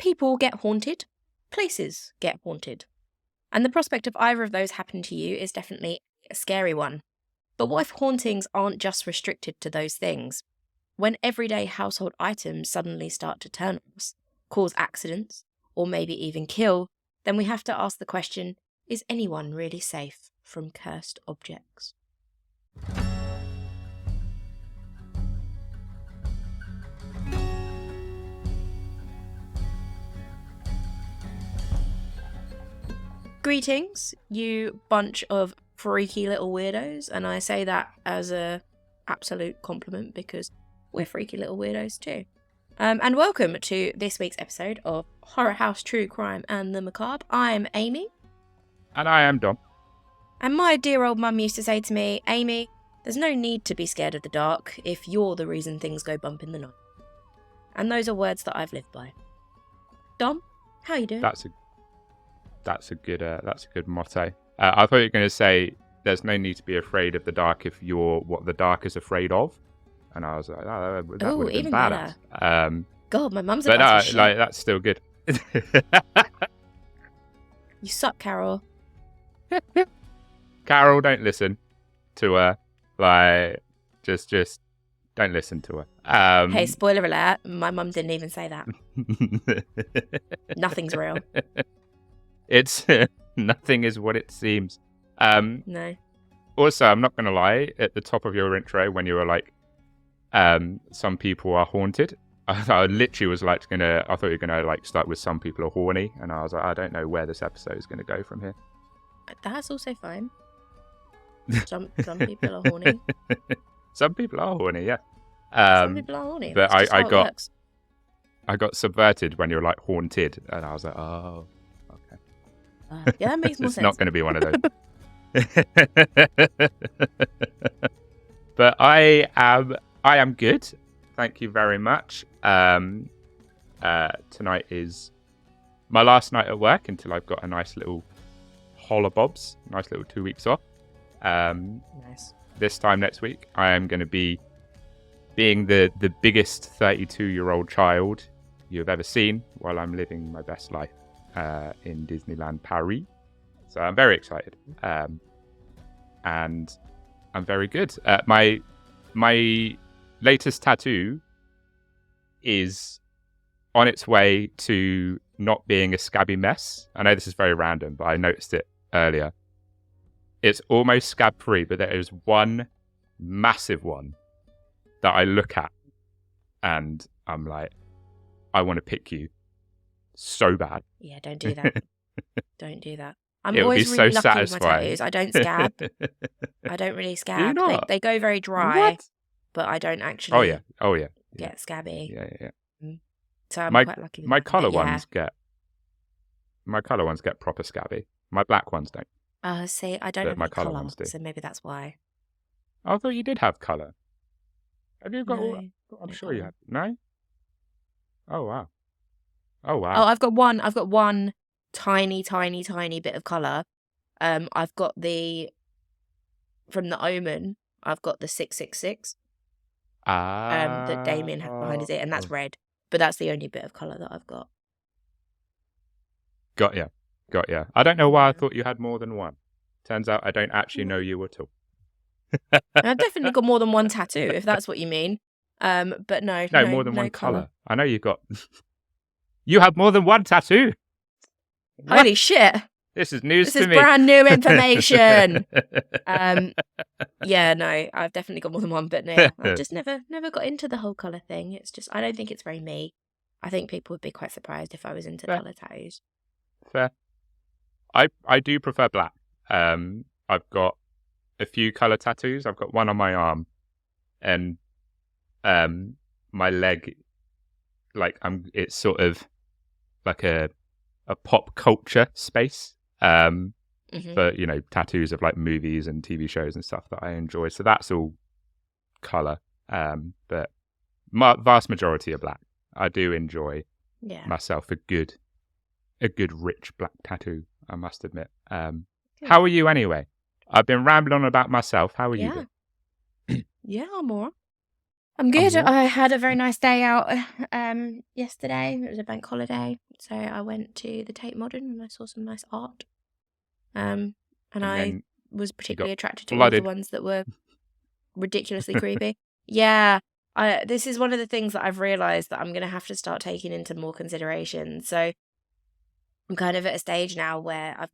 People get haunted, places get haunted. And the prospect of either of those happening to you is definitely a scary one. But what if hauntings aren't just restricted to those things? When everyday household items suddenly start to turn on us, cause accidents, or maybe even kill, then we have to ask the question, is anyone really safe from cursed objects? Greetings, you bunch of freaky little weirdos, and I say that as a absolute compliment because we're freaky little weirdos too. And welcome to this week's episode of Horror House True Crime and the Macabre. I'm Amy. And I am Dom. And my dear old mum used to say to me, Amy, there's no need to be scared of the dark if you're the reason things go bump in the night. And those are words that I've lived by. Dom, how you doing? That's a good motto. I thought you were going to say there's no need to be afraid of the dark if you're what the dark is afraid of, and I was like, oh, that would have been badass. God, my mum's but about no, to shit. like that's still good. You suck, Carol. Carol, don't listen to her. Like, just don't listen to her. Hey, spoiler alert! My mum didn't even say that. Nothing's real. It's nothing is what it seems. No. Also, I'm not going to lie, at the top of your intro when you were like, some people are haunted, I literally was like I thought you were going to like start with some people are horny, and I was like, I don't know where this episode is going to go from here. That's also fine. Some people are horny. Some people are horny, yeah. Some people are horny. But I got subverted when you were like haunted, and I was like, oh, okay. Yeah, that makes more sense. It's not going to be one of those. But I am good. Thank you very much. Tonight is my last night at work until I've got a nice little hollabobs, nice little 2 weeks off. Nice. This time next week, I am going to be being the biggest 32-year-old child you've ever seen while I'm living my best life in Disneyland Paris. So I'm very excited. And I'm very good. My latest tattoo is on its way to not being a scabby mess. I know this is very random, but I noticed it earlier. It's almost scab-free, but there is one massive one that I look at and I'm like, I want to pick you so bad. Yeah, don't do that. Don't do that. I'm It would always be really so lucky with my satisfying. tattoos. I don't scab. I don't really scab. Do you not? They go very dry, What? but I don't actually Oh yeah. get scabby. Yeah. So I'm My quite lucky with my that. colour But yeah. ones get proper scabby. My black ones don't. See, I don't But have my any colour colour, ones do. so maybe that's why. I thought you did have colour. Have you got No, all? I'm no sure you colour. have. No? Oh wow. Oh, I've got one tiny bit of colour. I've got from the Omen, I've got the 666. That Damien had behind his ear, and that's red. But that's the only bit of colour that I've got. Got ya. I don't know why I thought you had more than one. Turns out I don't actually know you at all. I've definitely got more than one tattoo, if that's what you mean. But no, more than one colour. colour. I know you've got. You have more than one tattoo. Holy shit! This is news This to is me. brand new information. Yeah, no, I've definitely got more than one, but no, I've just never got into the whole colour thing. It's just, I don't think it's very me. I think people would be quite surprised if I was into colour tattoos. Fair. I do prefer black. I've got a few colour tattoos. I've got one on my arm, and my leg. Like it's sort of like a pop culture space. For tattoos of like movies and TV shows and stuff that I enjoy. So that's all colour. But vast majority are black. I do enjoy myself a good rich black tattoo, I must admit. How are you anyway? I've been rambling on about myself. How are you doing? Yeah, I'm alright. I'm good. what? I had a very nice day out yesterday. It was a bank holiday, so I went to the Tate Modern and I saw some nice art. And And I then was you particularly got attracted to all of the flooded. ones that were ridiculously creepy. Yeah, this is one of the things that I've realised that I'm going to have to start taking into more consideration. So I'm kind of at a stage now where I'm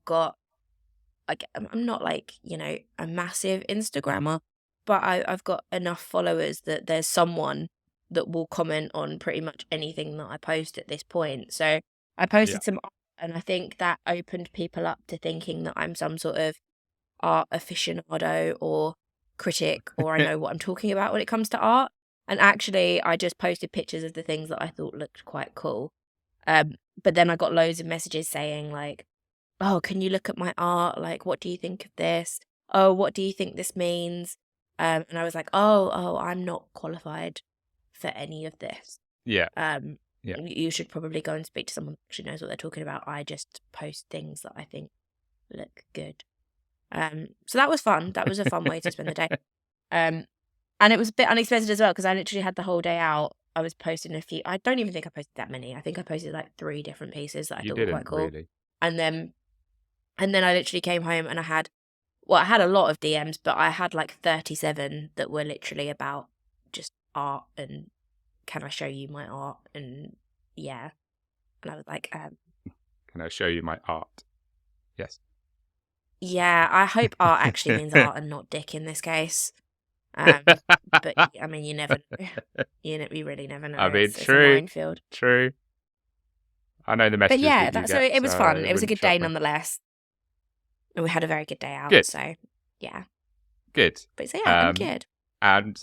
not like, a massive Instagrammer, but I've got enough followers that there's someone that will comment on pretty much anything that I post at this point. So I Yeah. posted some art, and I think that opened people up to thinking that I'm some sort of art aficionado or critic, or I know what I'm talking about when it comes to art. And actually, I just posted pictures of the things that I thought looked quite cool. But then I got loads of messages saying like, "Oh, can you look at my art? Like, what do you think of this? Oh, what do you think this means?" And I was like, "Oh, I'm not qualified for any of this. Yeah. Um, Yeah. you should probably go and speak to someone who actually knows what they're talking about. I just post things that I think look good." So that was fun. That was a fun way to spend the day. Um, and it was a bit unexpected as well because I literally had the whole day out. I was posting a few. I don't even think I posted that many. I think I posted like 3 different pieces that I You thought were quite didn't cool. really. And then I literally came home and I had a lot of DMs, but I had like 37 that were literally about just art and can I show you my art? And yeah. And I was like, Can I show you my art? Yes. yeah, I hope art actually means art and not dick in this case. But I mean, you never know. You really never know. I mean, It's a true. minefield. True. I know the But messages yeah, that you so get, it was fun. it It was a wouldn't good day shock me. nonetheless. And we had a very good day out. Good. So yeah. Good. But so yeah, I'm good. And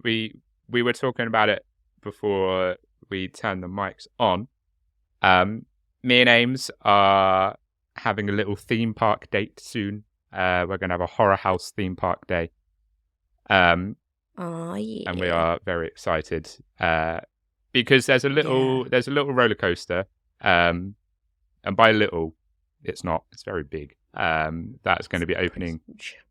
we were talking about it before we turned the mics on. Me and Ames are having a little theme park date soon. We're going to have a horror house theme park day. Oh yeah. And we are very excited because there's a little roller coaster, and by little, it's not. It's very big. That's going to be opening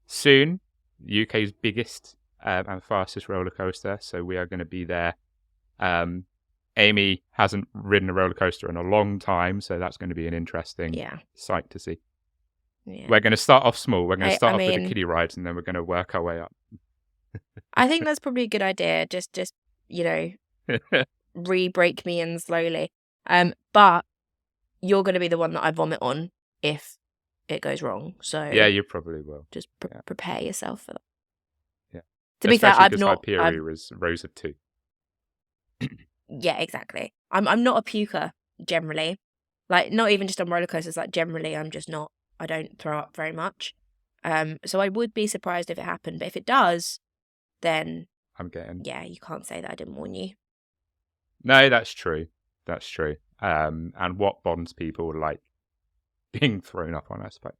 soon. UK's biggest and fastest roller coaster. So we are going to be there. Amy hasn't ridden a roller coaster in a long time, so that's going to be an interesting sight to see. Yeah. We're going to start off small. We're going to start off with the mean, kiddie rides, and then we're going to work our way up. I think that's probably a good idea. Just re-break me in slowly. But you're going to be the one that I vomit on if it goes wrong. So yeah, you probably will. Just prepare yourself for that. Yeah. To be fair, I'm not. Hyperion was rows of 2. Yeah, exactly. I'm not a puker generally. Like not even just on roller coasters. Like generally, I'm just not. I don't throw up very much. So I would be surprised if it happened. But if it does, then I'm getting. Yeah, you can't say that I didn't warn you. No, that's true. That's true. And what bonds people like being thrown up on, I suppose.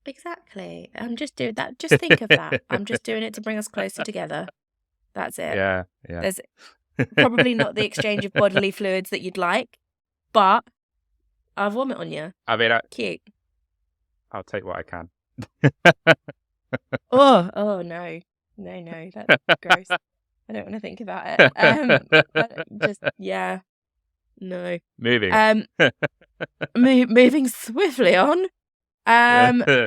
Exactly. I'm just doing that. Just think of that. I'm just doing it to bring us closer together. That's it. Yeah. There's probably not the exchange of bodily fluids that you'd like, but I'll vomit on you. I mean, cute. I'll take what I can. Oh no, that's gross. I don't want to think about it. No. Moving. Moving swiftly on.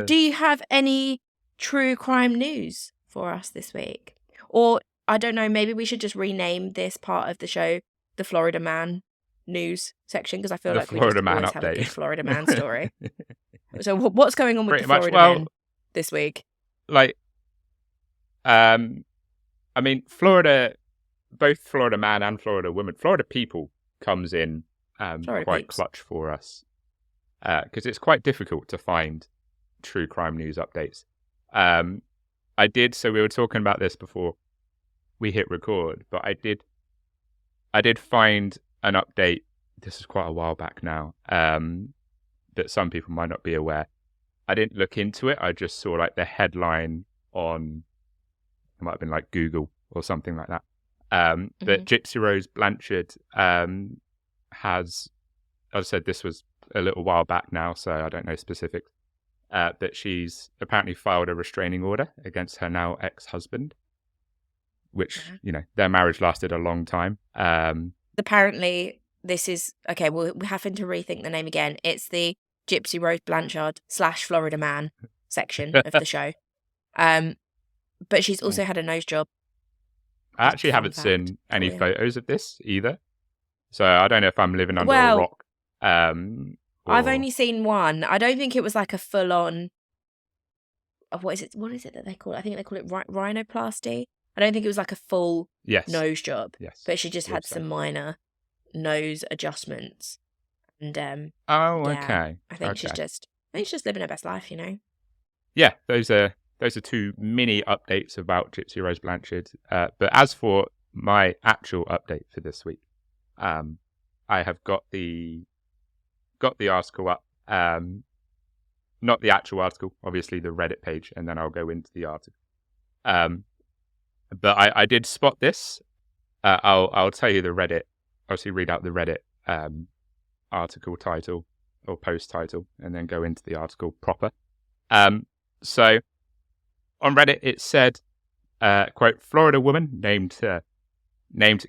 Do you have any true crime news for us this week? Or I don't know, maybe we should just rename this part of the show the Florida Man news section because I feel like we just always have a good Florida Man story. So what's going on with the Florida men this week? Like, I mean, Florida, both Florida Man and Florida Woman, Florida People comes in quite clutch for us because it's quite difficult to find true crime news updates. So we were talking about this before we hit record, but I did find an update. This is quite a while back now, that some people might not be aware. I didn't look into it. I just saw like the headline on, it might have been like Google or something like that. But Gypsy Rose Blanchard has, as I said, this was a little while back now, so I don't know specifics. But she's apparently filed a restraining order against her now ex-husband. which, their marriage lasted a long time. Apparently, this is okay. We're having to rethink the name again. It's the Gypsy Rose Blanchard / Florida Man section of the show. But she's also had a nose job. I actually haven't seen any photos of this either, so I don't know if I'm living under a rock. I've only seen one. I don't think it was like a full-on. What is it that they call it? I think they call it rhinoplasty. I don't think it was like a full nose job. Yes, but she just had some minor nose adjustments. And okay. I think she's just living her best life, Yeah, those are two mini updates about Gypsy Rose Blanchard. But as for my actual update for this week, I have got the article up. Not the actual article, obviously the Reddit page, and then I'll go into the article. But I did spot this. I'll tell you the Reddit. Obviously, read out the Reddit article title or post title, and then go into the article proper. So on Reddit, it said, quote, Florida woman named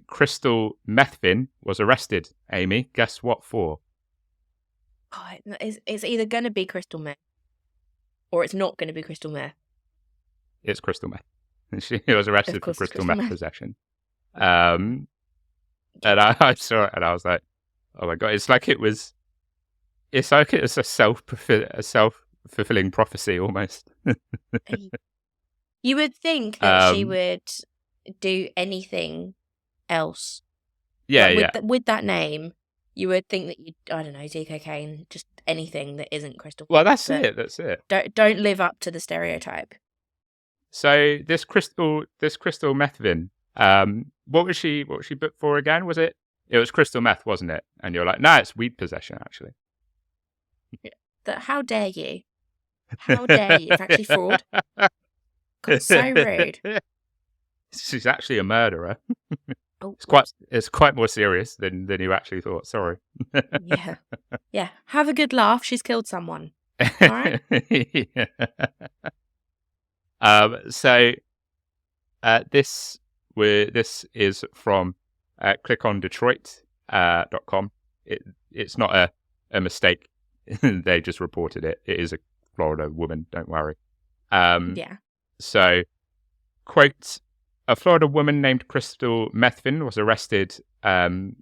Crystal Methvin was arrested. Amy, guess what for? Oh, it's either going to be crystal meth or it's not going to be crystal meth. It's crystal meth. She was arrested for crystal meth possession. And I saw it and I was like, oh my God, it's like it was a self-fulfilling prophecy almost. You would think that she would do anything else. With that name, you would think that I don't know, do cocaine, just anything that isn't crystal. Well, that's it. Don't live up to the stereotype. So this crystal methvin, what was she booked for again? It was crystal meth, wasn't it? And you're like, no, it's weed possession actually. How dare you? How dare you? It's actually fraud. God, so rude. She's actually a murderer. Oh, it's quite more serious than you actually thought. Sorry. Yeah. Have a good laugh. She's killed someone. All right. So this is from clickondetroit.com. It's not a mistake. They just reported it. It is a Florida woman. Don't worry. So, quote, a Florida woman named Crystal Methvin was arrested on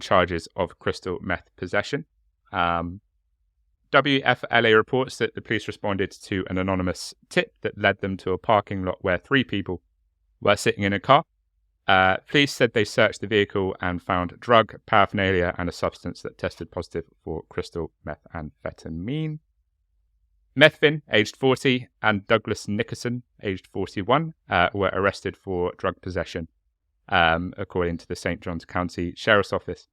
charges of crystal meth possession. WFLA reports that the police responded to an anonymous tip that led them to a parking lot where 3 people were sitting in a car. Police said they searched the vehicle and found drug paraphernalia and a substance that tested positive for crystal methamphetamine. Methvin, aged 40, and Douglas Nickerson, aged 41, were arrested for drug possession, according to the St. Johns County Sheriff's Office.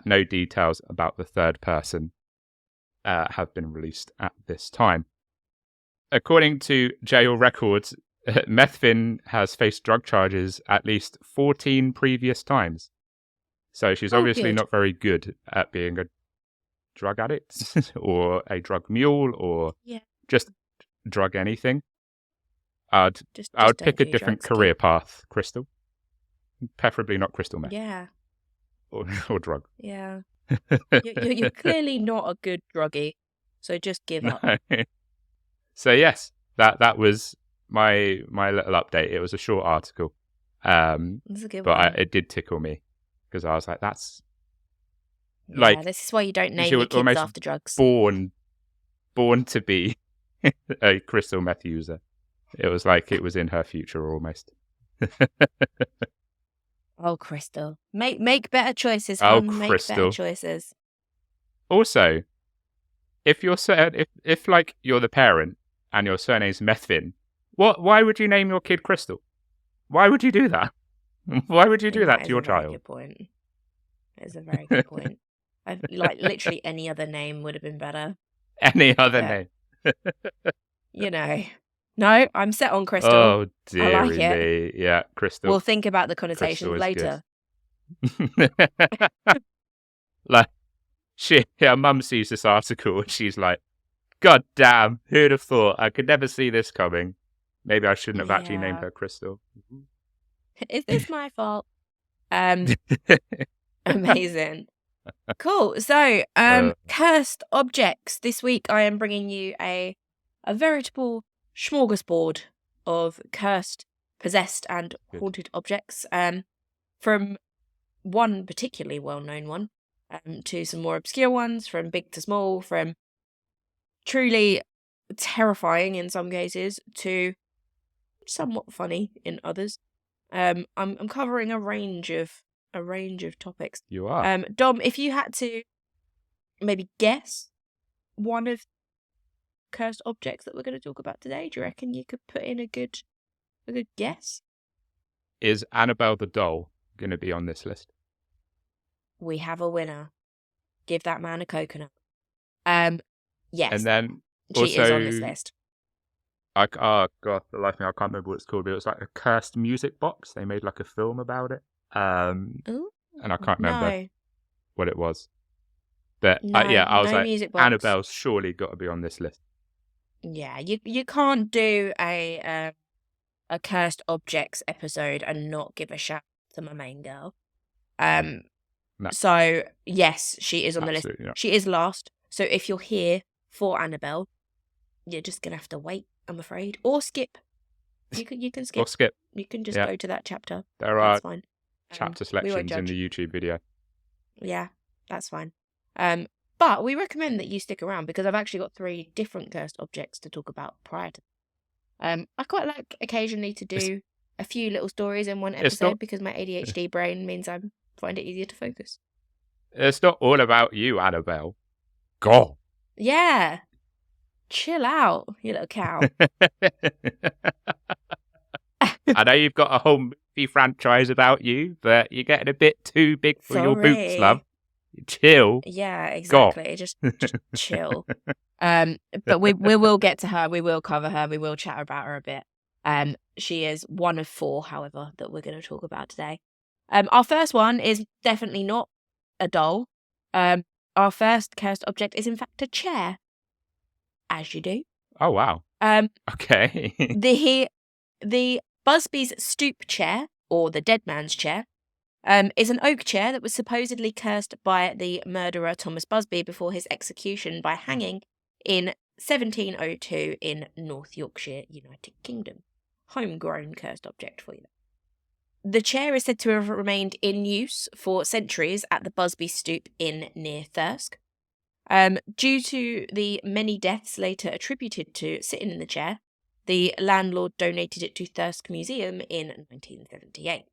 No details about the third person have been released at this time. According to jail records, Methvin has faced drug charges at least 14 previous times. So she's obviously not very good at being a drug addict or a drug mule or just drug anything. I would pick a different career path, Crystal. Preferably not crystal meth. Yeah. Or drug. Yeah. You're clearly not a good druggie, so just give up. So yes, that was my little update. It was a short article, That's a good one. It did tickle me because I was like, "That's this is why you don't name your kids after drugs." Born to be a crystal meth user. It was like it was in her future almost. Oh, Crystal, make better choices. Hon. Crystal, make better choices. Also, if you're if like you're the parent and your surname's Methvin, why would you name your kid Crystal? Why would you do that? Why would you do that to your child? Good point. It's a very good point. Literally any other name would have been better. Any other name. No, I'm set on Crystal. Oh, dear I like me. It. Yeah, Crystal. We'll think about the connotations later. Like, Mum sees this article and she's like, God damn, who'd have thought? I could never see this coming. Maybe I shouldn't have actually named her Crystal. Is this my fault? Amazing. Cool. So, cursed objects. This week I am bringing you a veritable smorgasbord of cursed, possessed, and Good. haunted objects. From one particularly well-known one, to some more obscure ones, from big to small, from truly terrifying in some cases to somewhat funny in others. I'm covering a range of topics. You are. Dom, if you had to maybe guess one of cursed objects that we're going to talk about today, do you reckon you could put in a good guess? Is Annabelle the doll going to be on this list? We have a winner. Give that man a coconut. Yes. And then she also, is on this list. Oh god, the life of me, I can't remember what it's called, but it was like a cursed music box. They made like a film about it. Ooh, and I can't remember no. what it was. But No, I was no like, music box. Annabelle's surely got to be on this list. Yeah, you can't do a cursed objects episode and not give a shout to my main girl. No. So yes, she is on the list. Absolutely not. She is last. So if you're here for Annabelle, you're just gonna have to wait, I'm afraid, or skip. You can skip. Or skip. You can just go to that chapter. There That's are fine. chapter We won't selections judge. in the YouTube video. Yeah, that's fine. But we recommend that you stick around because I've actually got 3 different cursed objects to talk about prior to. I quite like occasionally to do a few little stories in one episode because my ADHD brain means I find it easier to focus. It's not all about you, Annabelle. Go. Yeah. Chill out, you little cow. I know you've got a whole movie franchise about you, but you're getting a bit too big for your boots, love. Chill. Yeah, exactly. Just chill. But we will get to her. We will cover her. We will chat about her a bit. She is one of 4, however, that we're going to talk about today. Our first one is definitely not a doll. Our first cursed object is in fact a chair. As you do. Oh wow. Okay. The Busby's stoop chair, or the dead man's chair, is an oak chair that was supposedly cursed by the murderer Thomas Busby before his execution by hanging in 1702 in North Yorkshire, United Kingdom. Homegrown cursed object for you. The chair is said to have remained in use for centuries at the Busby Stoop Inn near Thirsk. Due to the many deaths later attributed to sitting in the chair, the landlord donated it to Thirsk Museum in 1978.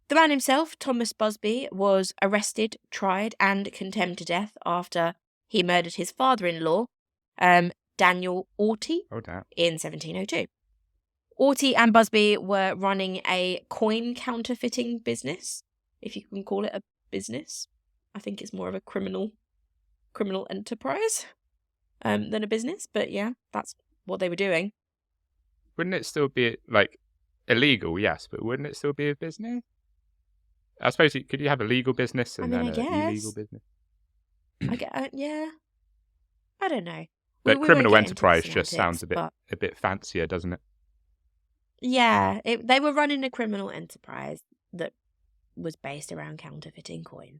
The man himself, Thomas Busby, was arrested, tried, and condemned to death after he murdered his father-in-law, Daniel Orty, in 1702. Orty and Busby were running a coin counterfeiting business, if you can call it a business. I think it's more of a criminal enterprise than a business, but yeah, that's what they were doing. Wouldn't it still be like illegal? Yes, but wouldn't it still be a business? I suppose could you have a legal business and then an illegal business? Yeah. I don't know. But criminal enterprise just sounds a bit fancier, doesn't it? Yeah, they were running a criminal enterprise that was based around counterfeiting coin.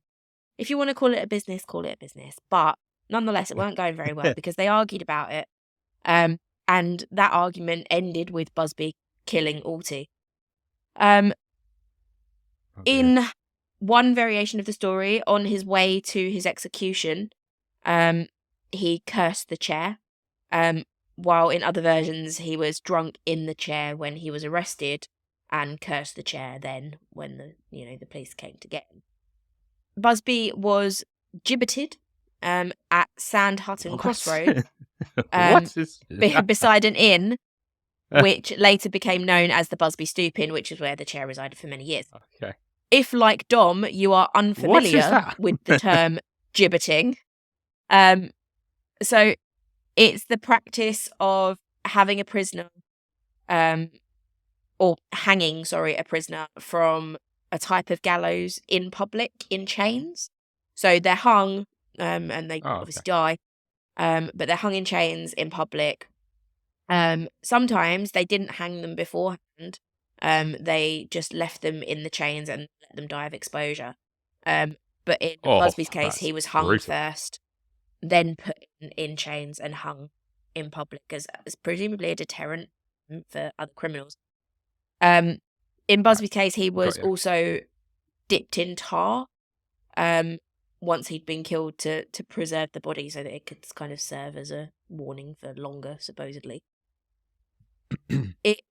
If you want to call it a business, call it a business. But nonetheless, it weren't going very well because they argued about it. And that argument ended with Busby killing Orty. In one variation of the story, on his way to his execution, he cursed the chair. While in other versions, he was drunk in the chair when he was arrested and cursed the chair then when the police came to get him. Busby was gibbeted at Sand Hutton Crossroad beside an inn, which later became known as the Busby Stoop Inn, which is where the chair resided for many years. Okay. If, like Dom, you are unfamiliar with the term gibbeting, so it's the practice of having a prisoner, or hanging, a prisoner from a type of gallows in public in chains. So they're hung, and they obviously die, but they're hung in chains in public. Sometimes they didn't hang them beforehand, They just left them in the chains and let them die of exposure. But in Oh, Busby's case, that's he was hung brutal. first, then put in chains and hung in public as presumably a deterrent for other criminals. In Busby's case, he was Got you. also dipped in tar once he'd been killed to preserve the body so that it could kind of serve as a warning for longer, supposedly. It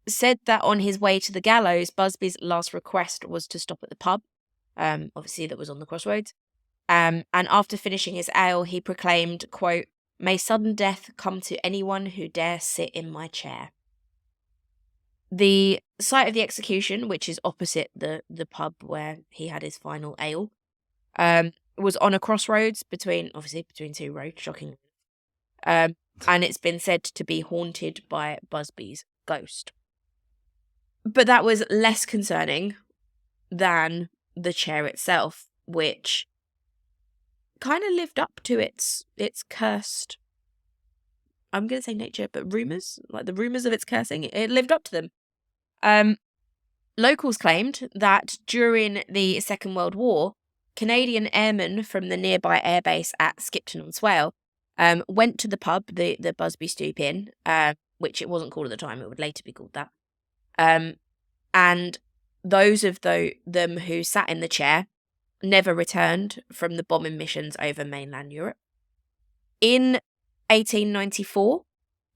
said that on his way to the gallows, Busby's last request was to stop at the pub, obviously that was on the crossroads. And after finishing his ale, he proclaimed, quote, "May sudden death come to anyone who dare sit in my chair." The site of the execution, which is opposite the pub where he had his final ale, was on a crossroads between two roads, shockingly. And it's been said to be haunted by Busby's ghost. But that was less concerning than the chair itself, which kind of lived up to its cursed, I'm going to say nature, but rumours, like the rumours of its cursing, it lived up to them. Locals claimed that during the Second World War, Canadian airmen from the nearby airbase at Skipton-on-Swale went to the pub, the Busby Stoop Inn, which it wasn't called at the time, it would later be called that. And those of them who sat in the chair never returned from the bombing missions over mainland Europe. In 1894,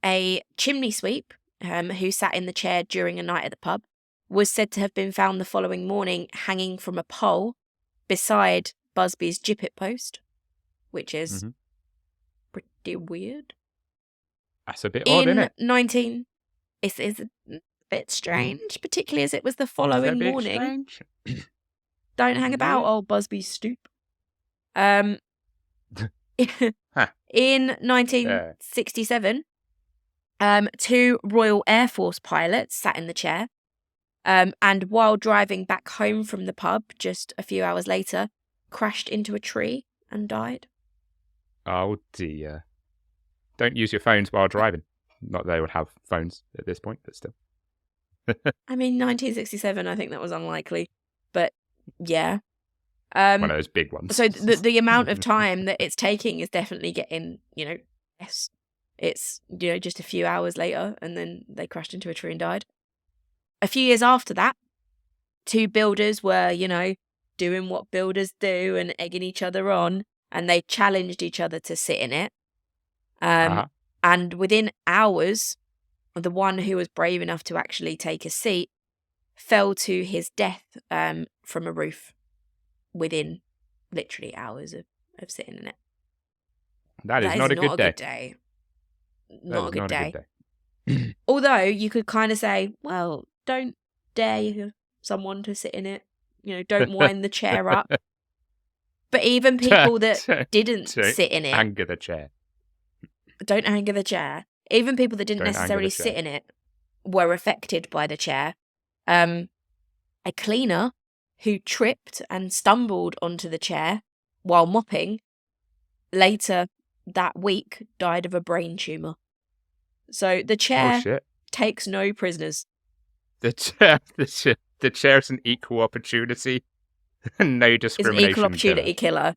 a chimney sweep who sat in the chair during a night at the pub was said to have been found the following morning hanging from a pole beside Busby's gibbet post, which is pretty weird. That's a bit odd, isn't it? It's a bit strange, particularly as it was the following morning. Don't hang about old Busby's stoop. In 1967, two Royal Air Force pilots sat in the chair, and while driving back home from the pub just a few hours later, crashed into a tree and died. Oh dear. Don't use your phones while driving. Not that they would have phones at this point, but still. I mean, 1967, I think that was unlikely. But yeah. One of those big ones. So the amount of time that it's taking is definitely getting, less. It's, just a few hours later, and then they crashed into a tree and died. A few years after that, two builders were, doing what builders do and egging each other on, and they challenged each other to sit in it. And within hours, the one who was brave enough to actually take a seat fell to his death from a roof within literally hours of sitting in it. That is not a good day. Not a good day. Although you could kind of say, well, don't dare someone to sit in it. Don't wind the chair up. But even people that didn't sit in it. Anger the chair. Don't anger the chair. Even people that didn't necessarily sit in it were affected by the chair. A cleaner who tripped and stumbled onto the chair while mopping later that week died of a brain tumour. So the chair takes no prisoners. The chair is an equal opportunity, no discrimination. It's an equal opportunity killer.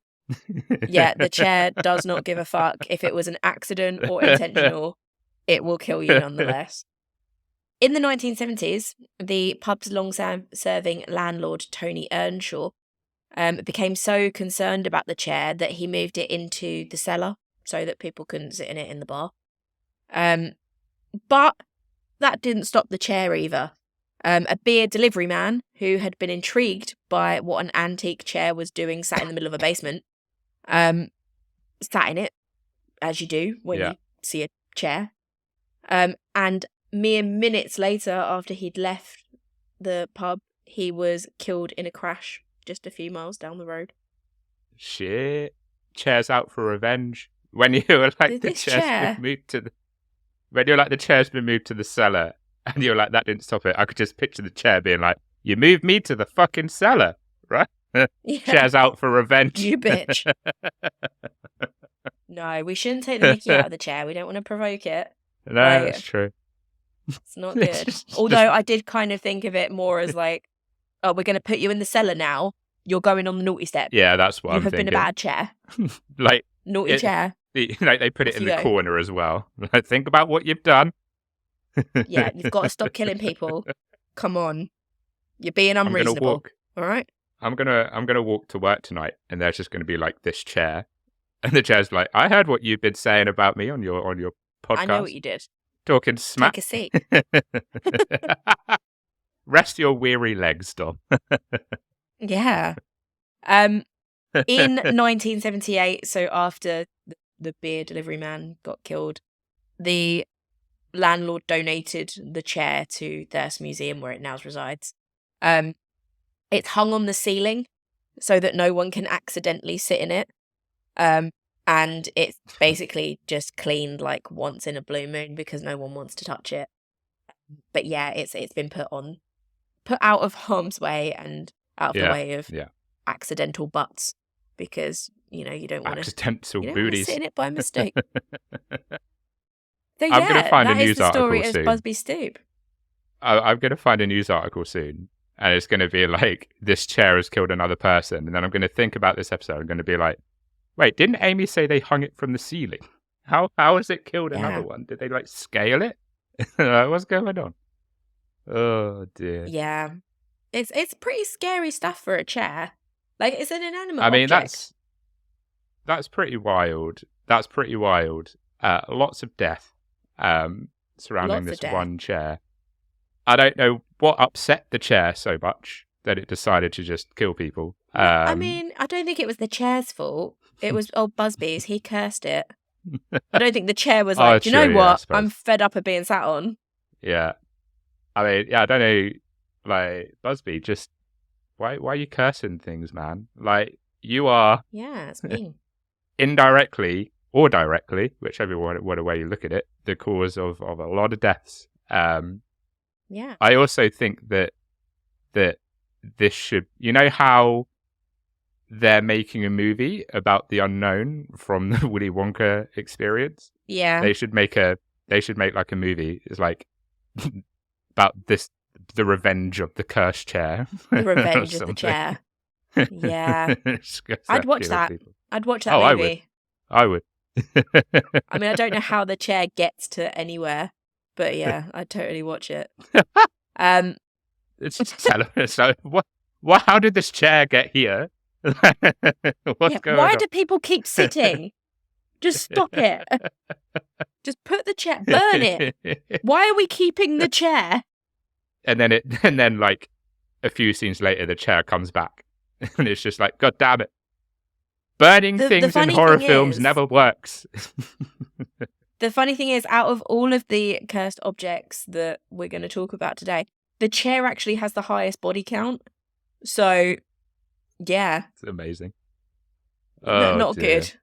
Yeah, the chair does not give a fuck if it was an accident or intentional. It will kill you nonetheless. In the 1970s, the pub's long-serving landlord, Tony Earnshaw, became so concerned about the chair that he moved it into the cellar so that people couldn't sit in it in the bar. But that didn't stop the chair either. A beer delivery man who had been intrigued by what an antique chair was doing sat in the middle of a basement, sat in it, as you do when you see a chair. And mere minutes later, after he'd left the pub, he was killed in a crash just a few miles down the road. Shit. Chair's out for revenge. When you're like, the chair's been moved to the... When you're like, the chair's been moved to the cellar, and you're like, that didn't stop it. I could just picture the chair being like, you moved me to the fucking cellar, right? Yeah. Chair's out for revenge. You bitch. No, we shouldn't take the mickey out of the chair. We don't want to provoke it. No, that's true. It's not good. Although I did kind of think of it more as like, oh, we're going to put you in the cellar now. You're going on the naughty step. Yeah, that's what You I'm have been a thinking. bad chair. Like Naughty chair. like they put it Off in you the go. corner as well. Like, think about what you've done. Yeah, you've got to stop killing people. Come on. You're being I'm gonna unreasonable. walk. All right? I'm gonna walk to work tonight, and there's just gonna be like this chair, and the chair's like, I heard what you've been saying about me on your podcast. I know what you did. Talking smack. Take a seat. Rest your weary legs, Dom. Yeah. In 1978, so after the beer delivery man got killed, the landlord donated the chair to the Hearst Museum where it now resides. It's hung on the ceiling so that no one can accidentally sit in it. And it's basically just cleaned like once in a blue moon because no one wants to touch it. But yeah, it's been put out of harm's way and out of the way of accidental butts because you don't want to accidental booties sit in it by mistake. So I'm gonna find a that is news the story article of soon. Busby Stoop. I'm gonna find a news article soon, and it's gonna be like this chair has killed another person, and then I'm gonna think about this episode. I'm gonna be like, wait, didn't Amy say they hung it from the ceiling? How has it killed another one? Did they like scale it? What's going on? Oh dear. Yeah, it's pretty scary stuff for a chair. Like it's an inanimate I mean, object. that's pretty wild. That's pretty wild. Lots of death surrounding this one chair. I don't know what upset the chair so much that it decided to just kill people. I mean, I don't think it was the chair's fault. It was old Busby's. He cursed it. I don't think the chair was like, do you know what? I'm fed up of being sat on. Yeah. I mean, yeah, I don't know. Like, Busby, just why are you cursing things, man? Like, you are it's mean. indirectly or directly, whichever way you look at it, the cause of a lot of deaths. Yeah. I also think that this should, how they're making a movie about the unknown from the Willy Wonka experience. Yeah. They should make like a movie. It's like about the revenge of the cursed chair. The revenge of the chair. Yeah. I'd watch that. People. I'd watch that movie. I would. I mean, I don't know how the chair gets to anywhere, but yeah, I'd totally watch it. It's just so what? How did this chair get here? What's going on? Why do people keep sitting? Just stop it. Just put the chair. Burn it. Why are we keeping the chair? And then like a few scenes later, the chair comes back, and it's just like, God damn it! Burning things in horror films never works. The funny thing is, out of all of the cursed objects that we're going to talk about today, the chair actually has the highest body count. So, yeah. It's amazing. Not dear. good.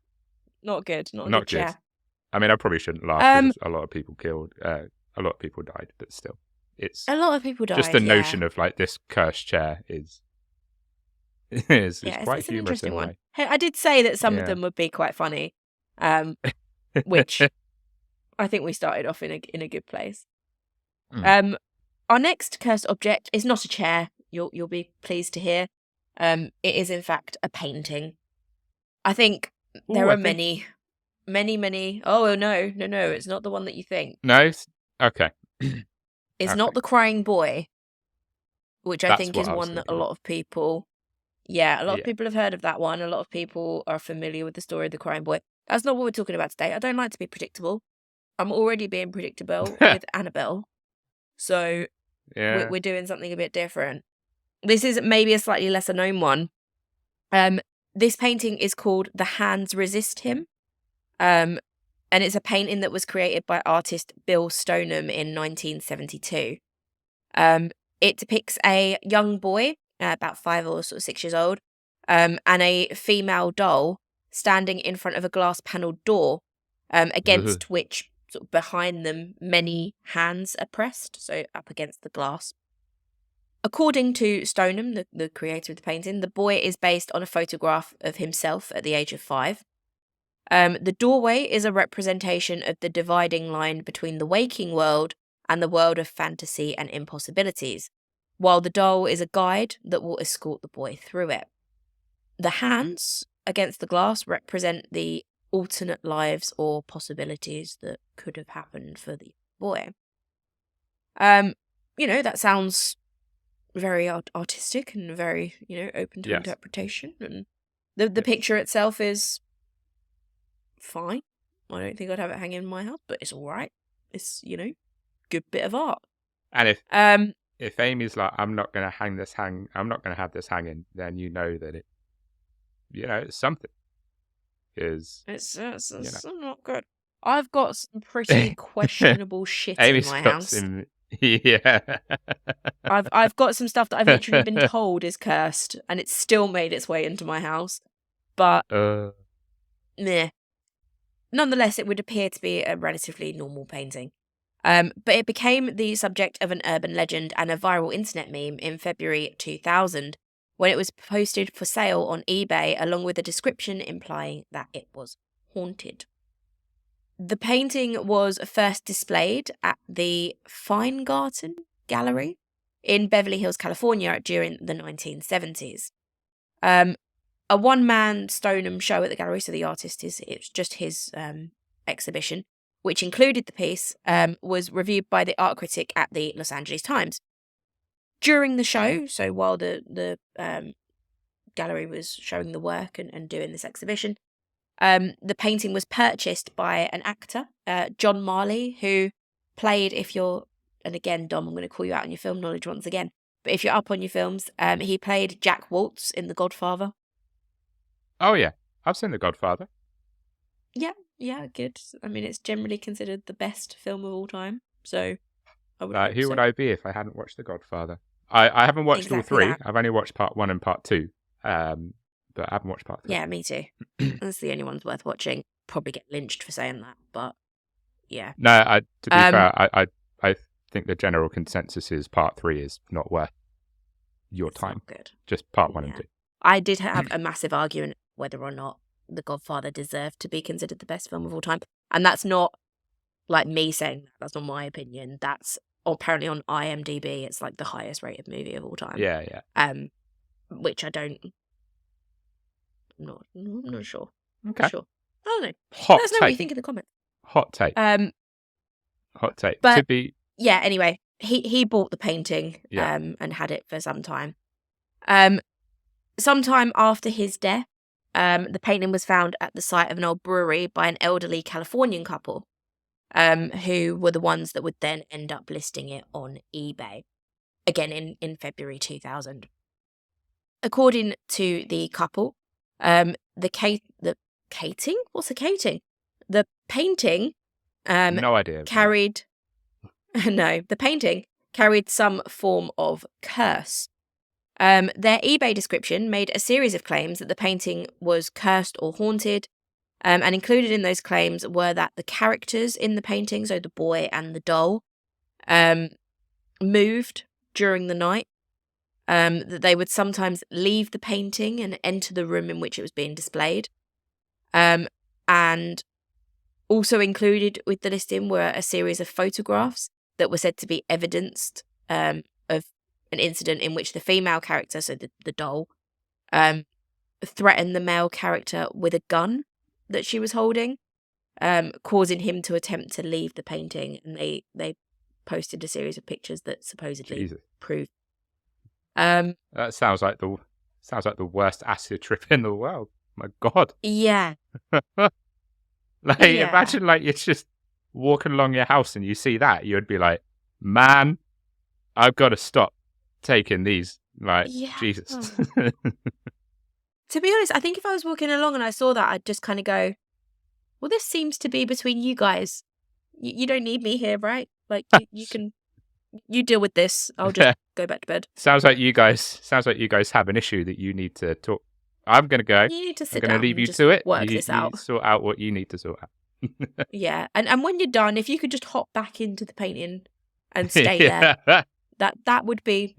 Not good. Not a good good chair. I mean, I probably shouldn't laugh because a lot of people killed. A lot of people died, but still. It's a lot of people died. Just the notion of like this cursed chair is quite it's humorous an interesting in a way. one. Hey, I did say that some of them would be quite funny, which I think we started off in a good place. Our next cursed object is not a chair. You'll be pleased to hear. It is in fact a painting. I think there are many. Oh no! It's not the one that you think. No. Okay. It's not the crying boy, which I think is one that a lot of people. Yeah, a lot of people have heard of that one. A lot of people are familiar with the story of the crying boy. That's not what we're talking about today. I don't like to be predictable. I'm already being predictable with Annabelle. So we're doing something a bit different. This is maybe a slightly lesser known one. This painting is called The Hands Resist Him. And it's a painting that was created by artist Bill Stoneham in 1972. It depicts a young boy, about 5 or sort of 6 years old, and a female doll standing in front of a glass-panelled door, against which, sort of behind them, many hands are pressed, so up against the glass. According to Stoneham, the creator of the painting, the boy is based on a photograph of himself at the age of 5. The doorway is a representation of the dividing line between the waking world and the world of fantasy and impossibilities, while the doll is a guide that will escort the boy through it. The hands against the glass represent the alternate lives or possibilities that could have happened for the boy. That sounds very artistic and very, open to Yes. interpretation. And the picture itself is fine. I don't think I'd have it hanging in my house, but it's all right. It's, good bit of art. And if Amy's like, I'm not going to have this hanging, then you know that it's something. Because It's not good. I've got some pretty questionable shit in my house. Yeah. I've got some stuff that I've literally been told is cursed, and it's still made its way into my house. But meh. Nonetheless, it would appear to be a relatively normal painting. But it became the subject of an urban legend and a viral internet meme in February 2000, when it was posted for sale on eBay, along with a description implying that it was haunted. The painting was first displayed at the Feingarten Gallery in Beverly Hills, California during the 1970s. A one-man Stoneham show at the gallery, so the artist it's just his exhibition, which included the piece, was reviewed by the art critic at the Los Angeles Times. During the show, so while the gallery was showing the work and doing this exhibition, the painting was purchased by an actor, John Marley, who played, and again, Dom, I'm going to call you out on your film knowledge once again, but if you're up on your films, he played Jack Waltz in The Godfather. Oh, yeah. I've seen The Godfather. Yeah, good. I mean, it's generally considered the best film of all time, so I would Who would I be if I hadn't watched The Godfather? I haven't watched all three. That. I've only watched part 1 and part 2, but I haven't watched part 3. Yeah, me too. That's the only ones worth watching. Probably get lynched for saying that, but yeah. No, to be fair, I think the general consensus is part 3 is not worth your time. Not good. Just part 1 and 2. I did have a massive argument whether or not The Godfather deserved to be considered the best film of all time. And that's not like me saying that. That's not my opinion. That's apparently on IMDb. It's like the highest rated movie of all time. Yeah. Which I'm not sure. Okay. Sure. I don't know. Hot Let us know what you think in the comments. Hot take. Hot take. But yeah, anyway, he bought the painting Yeah. And had it for some time. Sometime after his death, the painting was found at the site of an old brewery by an elderly Californian couple, who were the ones that would then end up listing it on eBay, again in February 2000. According to the couple, the painting no idea. carried the painting carried some form of curse. Their eBay description made a series of claims that the painting was cursed or haunted, and included in those claims were that the characters in the painting, so the boy and the doll, moved during the night, that they would sometimes leave the painting and enter the room in which it was being displayed, and also included with the listing were a series of photographs that were said to be evidenced of an incident in which the female character, so the doll, threatened the male character with a gun that she was holding, causing him to attempt to leave the painting. And they posted a series of pictures that supposedly proved. That sounds like the worst acid trip in the world. My God. Yeah. Imagine you're just walking along your house and you see that, you'd be like, man, I've got to stop taking these. Jesus. To be honest, I think if I was walking along and I saw that, I'd just kind of go, well, this seems to be between you guys. You don't need me here, right? You deal with this. I'll just go back to bed. Sounds like you guys have an issue that you need to talk. I'm going to go. You need to sit I'm down. going to leave you to it. Work this out. Sort out what you need to sort out. Yeah. And when you're done, if you could just hop back into the painting and stay there, that would be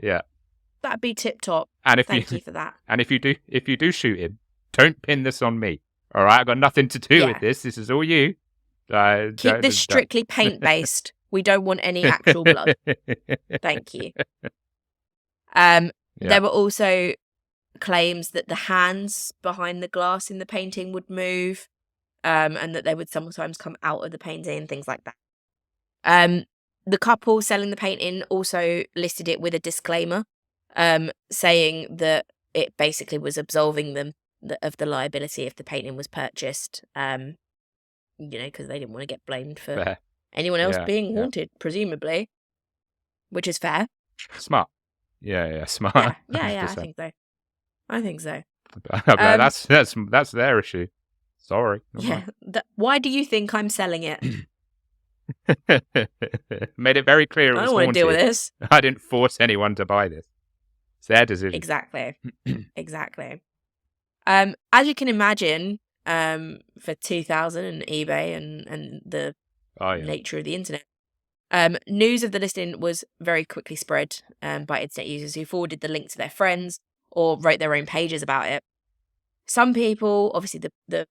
that'd be tip top. And Thank you for that. And if you do shoot him, don't pin this on me. All right, I've got nothing to do with this. This is all you. Keep this strictly paint based. We don't want any actual blood. Thank you. Yeah. There were also claims that the hands behind the glass in the painting would move, and that they would sometimes come out of the painting, things like that. The couple selling the painting also listed it with a disclaimer, saying that it basically was absolving them of the liability if the painting was purchased, because they didn't want to get blamed for Fair. anyone else Yeah, being yeah. haunted, presumably, which is fair. Smart. Yeah, smart. Yeah, I think so. That's their issue. Sorry. not Yeah. Why do you think I'm selling it? mine. Made it very clear it I was don't want to deal with haunted. this. I didn't force anyone to buy this. It's their decision. Exactly. As you can imagine, for 2000 and eBay and the Oh, yeah. nature of the internet, news of the listing was very quickly spread by internet users who forwarded the link to their friends or wrote their own pages about it. Some people, obviously, the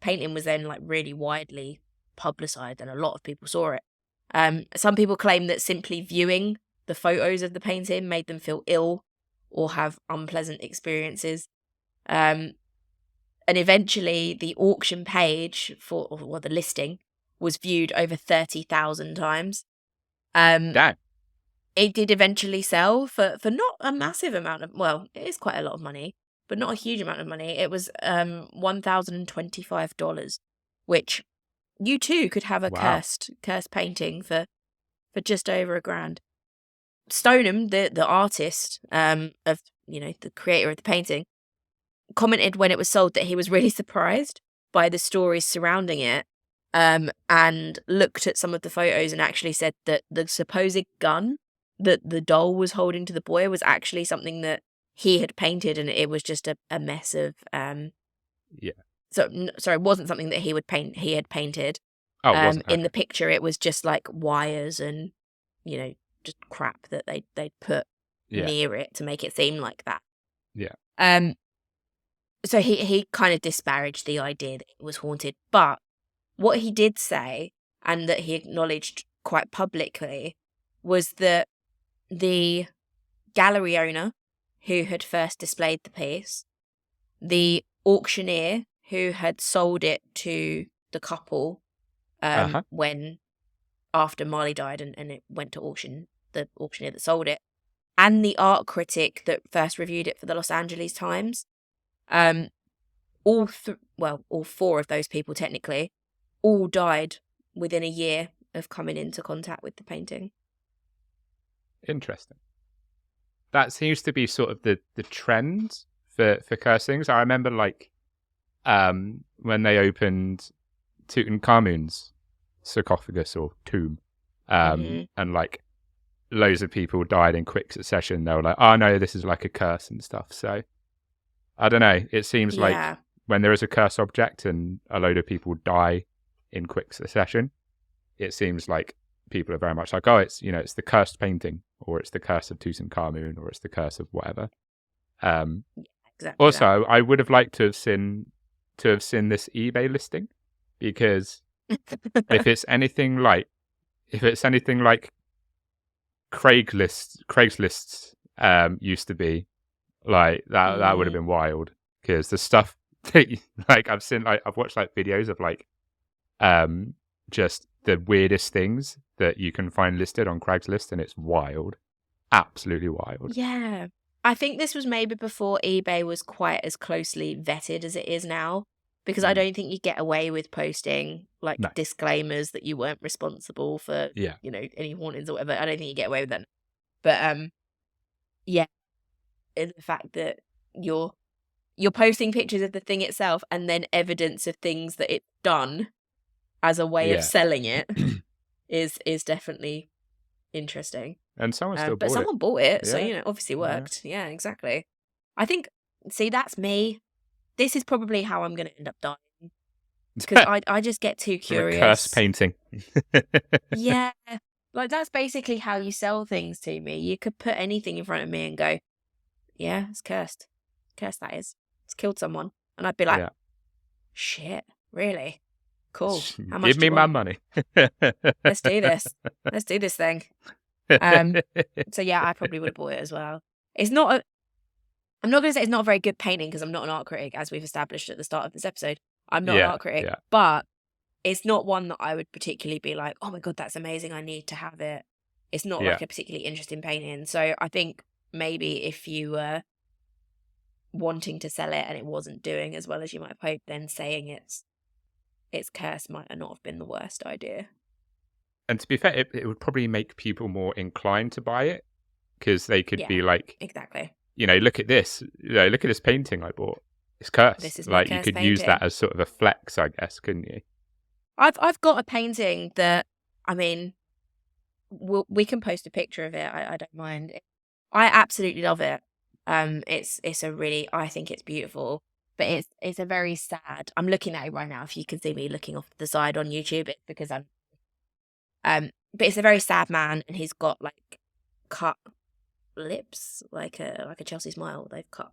painting was then like really widely publicized, and a lot of people saw it. Some people claim that simply viewing the photos of the painting made them feel ill or have unpleasant experiences. And eventually, the auction page or the listing was viewed over 30,000 times. Damn. It did eventually sell for not a massive amount of, well, it is quite a lot of money, but not a huge amount of money. It was $1,025, which you too could have a Wow. cursed painting for just over $1,000. Stoneham, the artist of the creator of the painting, commented when it was sold that he was really surprised by the stories surrounding it, and looked at some of the photos and actually said that the supposed gun that the doll was holding to the boy was actually something that he had painted, and it was just a mess of Yeah. Sorry, it wasn't something that he had painted. Oh, it wasn't. In the Okay. picture it was just like wires and just crap that they'd put Yeah. near it to make it seem like that. Yeah. So he kind of disparaged the idea that it was haunted, but what he did say, and that he acknowledged quite publicly, was that the gallery owner who had first displayed the piece, the auctioneer who had sold it to the couple when after Marley died and it went to auction, the auctioneer that sold it, and the art critic that first reviewed it for the Los Angeles Times, all four of those people technically all died within a year of coming into contact with the painting. Interesting. That seems to be sort of the trend for cursings. I remember when they opened Tutankhamun's sarcophagus or tomb, and like loads of people died in quick succession. They were like, "Oh no, this is like a curse and stuff." So I don't know. It seems like when there is a curse object and a load of people die in quick succession, it seems like people are very much like, "Oh, it's it's the cursed painting, or it's the curse of Tutankhamun, or it's the curse of whatever." Exactly. Also, I would have liked to have seen this eBay listing, because if it's anything like Craigslist used to be, like that would have been wild, because the stuff that I've seen, I've watched videos of just the weirdest things that you can find listed on Craigslist, and it's wild, absolutely wild. Yeah. I think this was maybe before eBay was quite as closely vetted as it is now, because I don't think you get away with posting disclaimers that you weren't responsible for, any hauntings or whatever. I don't think you get away with that. But yeah, the fact that you're posting pictures of the thing itself and then evidence of things that it's done as a way of selling it is definitely interesting. And someone still bought but someone bought it, so Yeah. obviously worked. Yeah, exactly. I think, see, that's me. This is probably how I'm going to end up dying, because I just get too curious. From a curse painting. Yeah, that's basically how you sell things to me. You could put anything in front of me and go, "Yeah, it's cursed. Cursed, that is. It's killed someone," and I'd be like, "Shit, really?" Cool. How much Give do me you my want? money. Let's do this. Let's do this thing. So yeah, I probably would have bought it as well. I'm not going to say it's not a very good painting because I'm not an art critic, as we've established at the start of this episode. I'm not an art critic, Yeah. but it's not one that I would particularly be like, oh my God, that's amazing. I need to have it. It's not like a particularly interesting painting. So I think maybe if you were wanting to sell it and it wasn't doing as well as you might have hoped, then saying it's cursed might not have been the worst idea. And to be fair, it would probably make people more inclined to buy it because they could be like, exactly. Look at this. Look at this painting I bought. It's cursed. This is my like you cursed could use painting. that as sort of a flex, I guess, couldn't you? I've got a painting that, I mean, we can post a picture of it. I don't mind. I absolutely love it. It's a really, I think it's beautiful, but it's a very sad. I'm looking at it right now. If you can see me looking off to the side on YouTube, it's because I'm. But it's a very sad man, and he's got like cut lips, like a Chelsea smile. They've cut.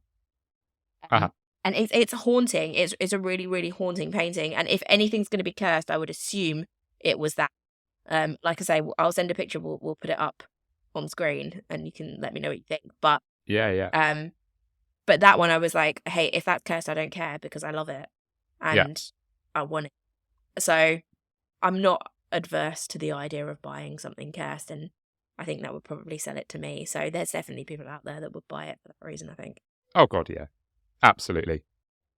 And it's haunting. It's a really, really haunting painting. And if anything's going to be cursed, I would assume it was that. Like I say, I'll send a picture. We'll put it up on screen, and you can let me know what you think. But but that one, I was like, hey, if that's cursed, I don't care because I love it and I want it. So I'm not adverse to the idea of buying something cursed, and I think that would probably sell it to me. So there's definitely people out there that would buy it for that reason, I think. Oh God, yeah. Absolutely.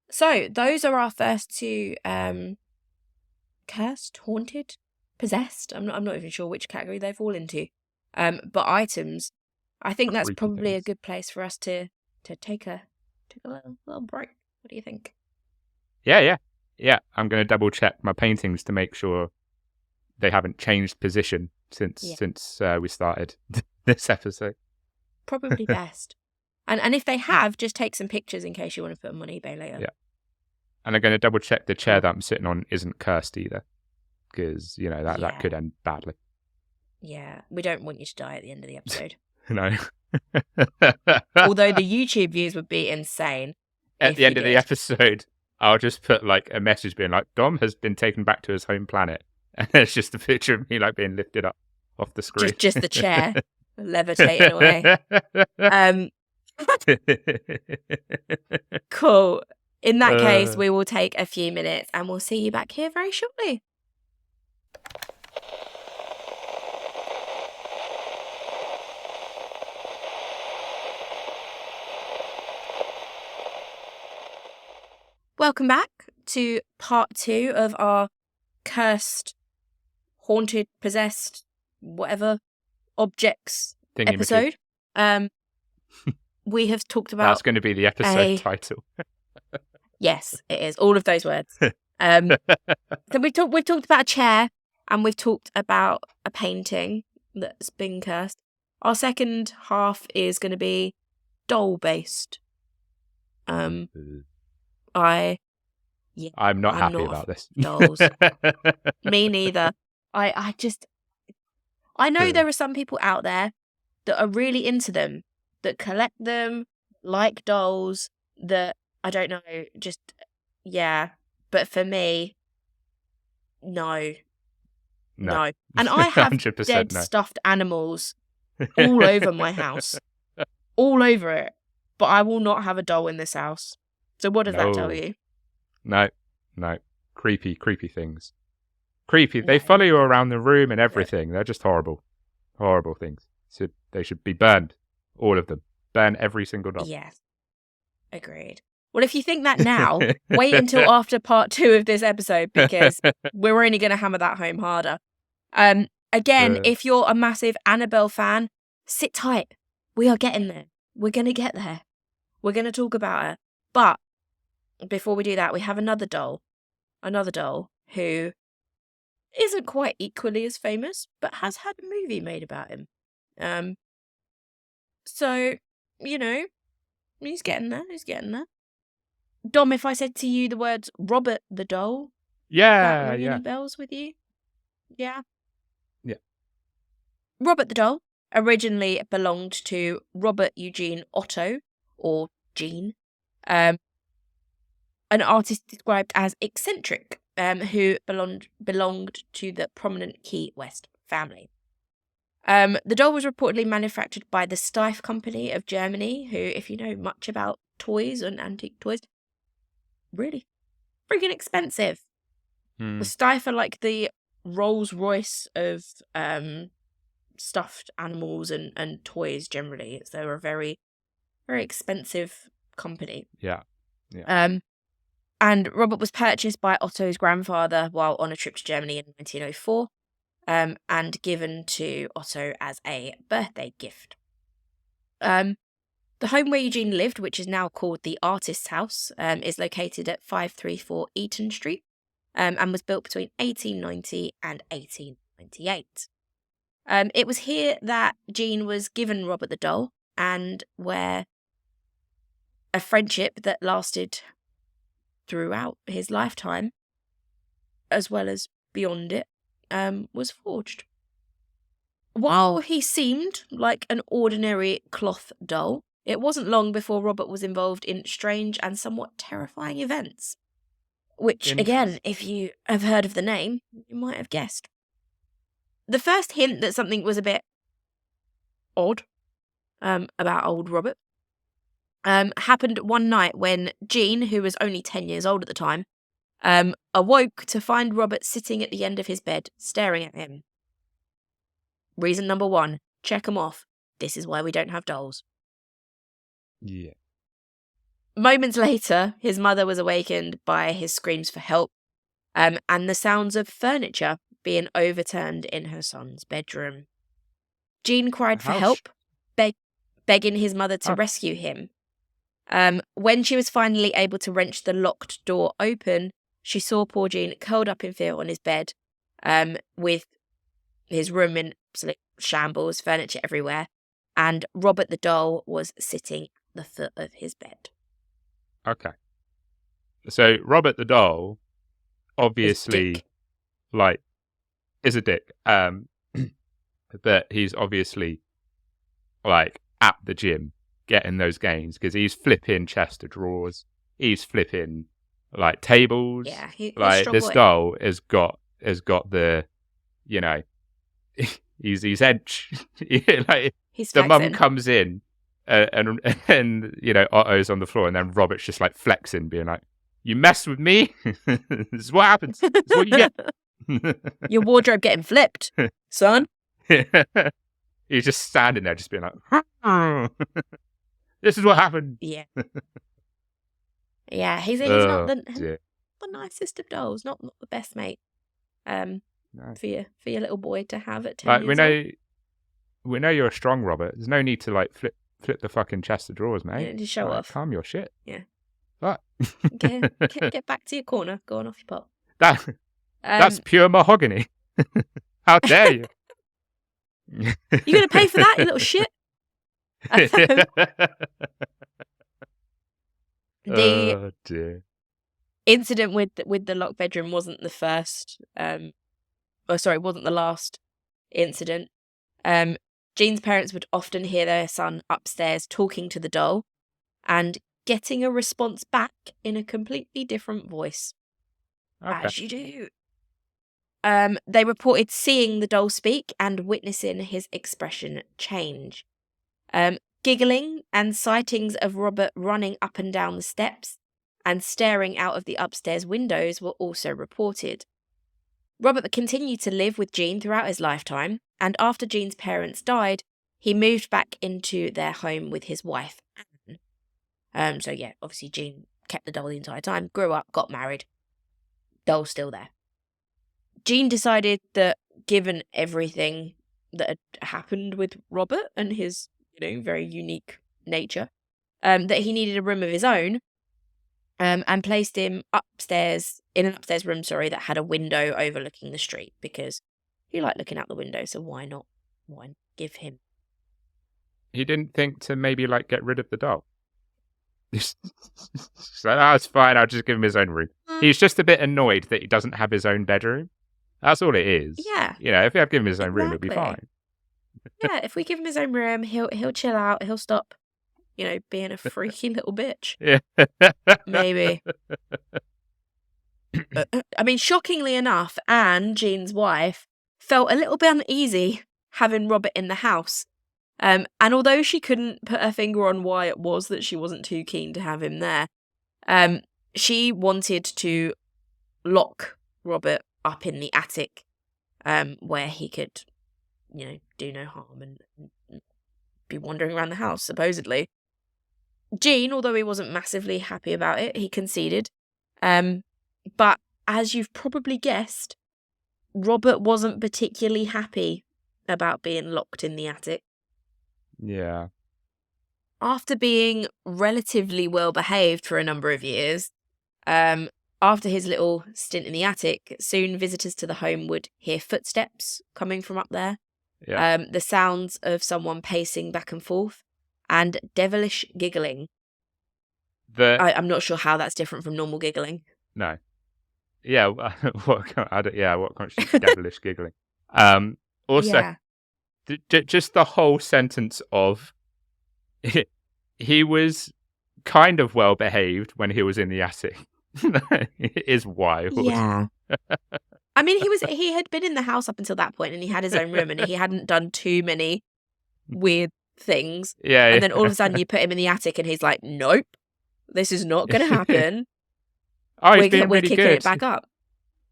So those are our first two cursed, haunted, possessed. I'm not even sure which category they fall into. But items, I think that's probably a good place for us to take a little break. What do you think? Yeah. I'm going to double check my paintings to make sure they haven't changed position since we started this episode. Probably best. And if they have, just take some pictures in case you want to put them on eBay later. Yeah. And I'm going to double check the chair that I'm sitting on isn't cursed either. Because, that could end badly. Yeah. We don't want you to die at the end of the episode. No. Although the YouTube views would be insane. At the end of the episode, I'll just put like a message being like, Dom has been taken back to his home planet. And it's just a picture of me like being lifted up off the screen. Just the chair levitating away. Cool. In that case, we will take a few minutes and we'll see you back here very shortly. Welcome back to part 2 of our cursed, haunted, possessed, whatever objects episode. We have talked about... That's going to be the episode title. Yes, it is. All of those words. So we've talked about a chair and we've talked about a painting that's been cursed. Our second half is going to be doll-based. I'm not happy about this. Dolls. Me neither. I know there are some people out there that are really into them, that collect them, like dolls, that, I don't know, just, yeah. But for me, no. And I have dead stuffed animals all over my house. All over it. But I will not have a doll in this house. So what does that tell you? No. Creepy things. Creepy. They follow you around the room and everything. They're just horrible. Horrible things. So they should be burned. All of them. Burn every single doll. Yes. Agreed. Well, if you think that now, wait until after part 2 of this episode because we're only going to hammer that home harder. Again, if you're a massive Annabelle fan, sit tight. We are getting there. We're going to get there. We're going to talk about her. But before we do that, we have another doll who isn't quite equally as famous, but has had a movie made about him. So, he's getting there. Dom, if I said to you the words Robert the doll, that ring any bells with you? Yeah. Yeah. Robert the doll originally belonged to Robert Eugene Otto, or Gene, an artist described as eccentric who belonged to the prominent Key West family. The doll was reportedly manufactured by the Steiff Company of Germany, who, if you know much about toys and antique toys, really freaking expensive. The Steiff are like the Rolls Royce of stuffed animals and toys generally. So they're a very, very expensive company. Yeah. And Robert was purchased by Otto's grandfather while on a trip to Germany in 1904, and given to Otto as a birthday gift. The home where Eugene lived, which is now called the Artist's House, is located at 534 Eaton Street, and was built between 1890 and 1898. It was here that Jean was given Robert the doll, and where a friendship that lasted throughout his lifetime, as well as beyond it, was forged. While he seemed like an ordinary cloth doll, it wasn't long before Robert was involved in strange and somewhat terrifying events. Which, again, if you have heard of the name, you might have guessed. The first hint that something was a bit odd about old Robert happened one night when Jean, who was only 10 years old at the time, awoke to find Robert sitting at the end of his bed, staring at him. Reason number 1, check them off. This is why we don't have dolls. Yeah. Moments later, his mother was awakened by his screams for help, and the sounds of furniture being overturned in her son's bedroom. Jean cried for help, begging his mother to rescue him. When she was finally able to wrench the locked door open, she saw poor Jean curled up in fear on his bed, with his room in absolute shambles, furniture everywhere, and Robert the doll was sitting at the foot of his bed. Okay. So Robert the doll, obviously, is a dick. But he's obviously at the gym getting those gains because he's flipping chest of drawers. He's flipping tables. Yeah, he's this boy. doll has got the, he's edge. He's the mum flexing. comes in and Otto's on the floor and then Robert's just flexing, being like, "You mess with me, this is what happens. This is what you get." Your wardrobe getting flipped, son. He's just standing there, just being like, "This is what happened." Yeah. Yeah, he's not the nicest of dolls, not the best mate. No. For your little boy to have at 10 years old. We know you're a strong Robert. There's no need to flip the fucking chest of drawers, mate. You need to show off. Calm your shit. Yeah. What? Get back to your corner. Go on off your pot. That's pure mahogany. How dare you? You gonna pay for that, you little shit? The dear. incident with the locked bedroom wasn't the first. Wasn't the last incident. Jean's parents would often hear their son upstairs talking to the doll and getting a response back in a completely different voice. Okay. As you do. They reported seeing the doll speak and witnessing his expression change. Giggling and sightings of Robert running up and down the steps and staring out of the upstairs windows were also reported. Robert continued to live with Jean throughout his lifetime, and after Jean's parents died, he moved back into their home with his wife, Anne. So yeah, obviously Jean kept the doll the entire time, grew up, got married. Doll's still there. Jean decided that given everything that had happened with Robert and his, very unique nature, that he needed a room of his own, and placed him in an upstairs room, that had a window overlooking the street because he liked looking out the window, so why not? Why give him? He didn't think to maybe get rid of the doll. So that's fine, I'll just give him his own room. He's just a bit annoyed that he doesn't have his own bedroom. That's all it is. Yeah. If we have given him his own room, it'll be fine. Yeah, if we give him his own room, he'll chill out, he'll stop, being a freaky little bitch. Yeah. Maybe. I mean, shockingly enough, Anne, Jean's wife, felt a little bit uneasy having Robert in the house. And although she couldn't put her finger on why it was that she wasn't too keen to have him there, she wanted to lock Robert up in the attic, where he could, do no harm and be wandering around the house, supposedly. Jean, although he wasn't massively happy about it, he conceded. But as you've probably guessed, Robert wasn't particularly happy about being locked in the attic. Yeah. After being relatively well behaved for a number of years, after his little stint in the attic, soon visitors to the home would hear footsteps coming from up there, the sounds of someone pacing back and forth, and devilish giggling. I'm not sure how that's different from normal giggling. No. Yeah, what constitutes devilish giggling? Also, just the whole sentence of he was kind of well behaved when he was in the attic is wild. Yeah. I mean, he had been in the house up until that point, and he had his own room, and he hadn't done too many weird things. Yeah. And then all of a sudden, you put him in the attic, and he's like, "Nope, this is not going to happen." He's been really kicking good. It back up.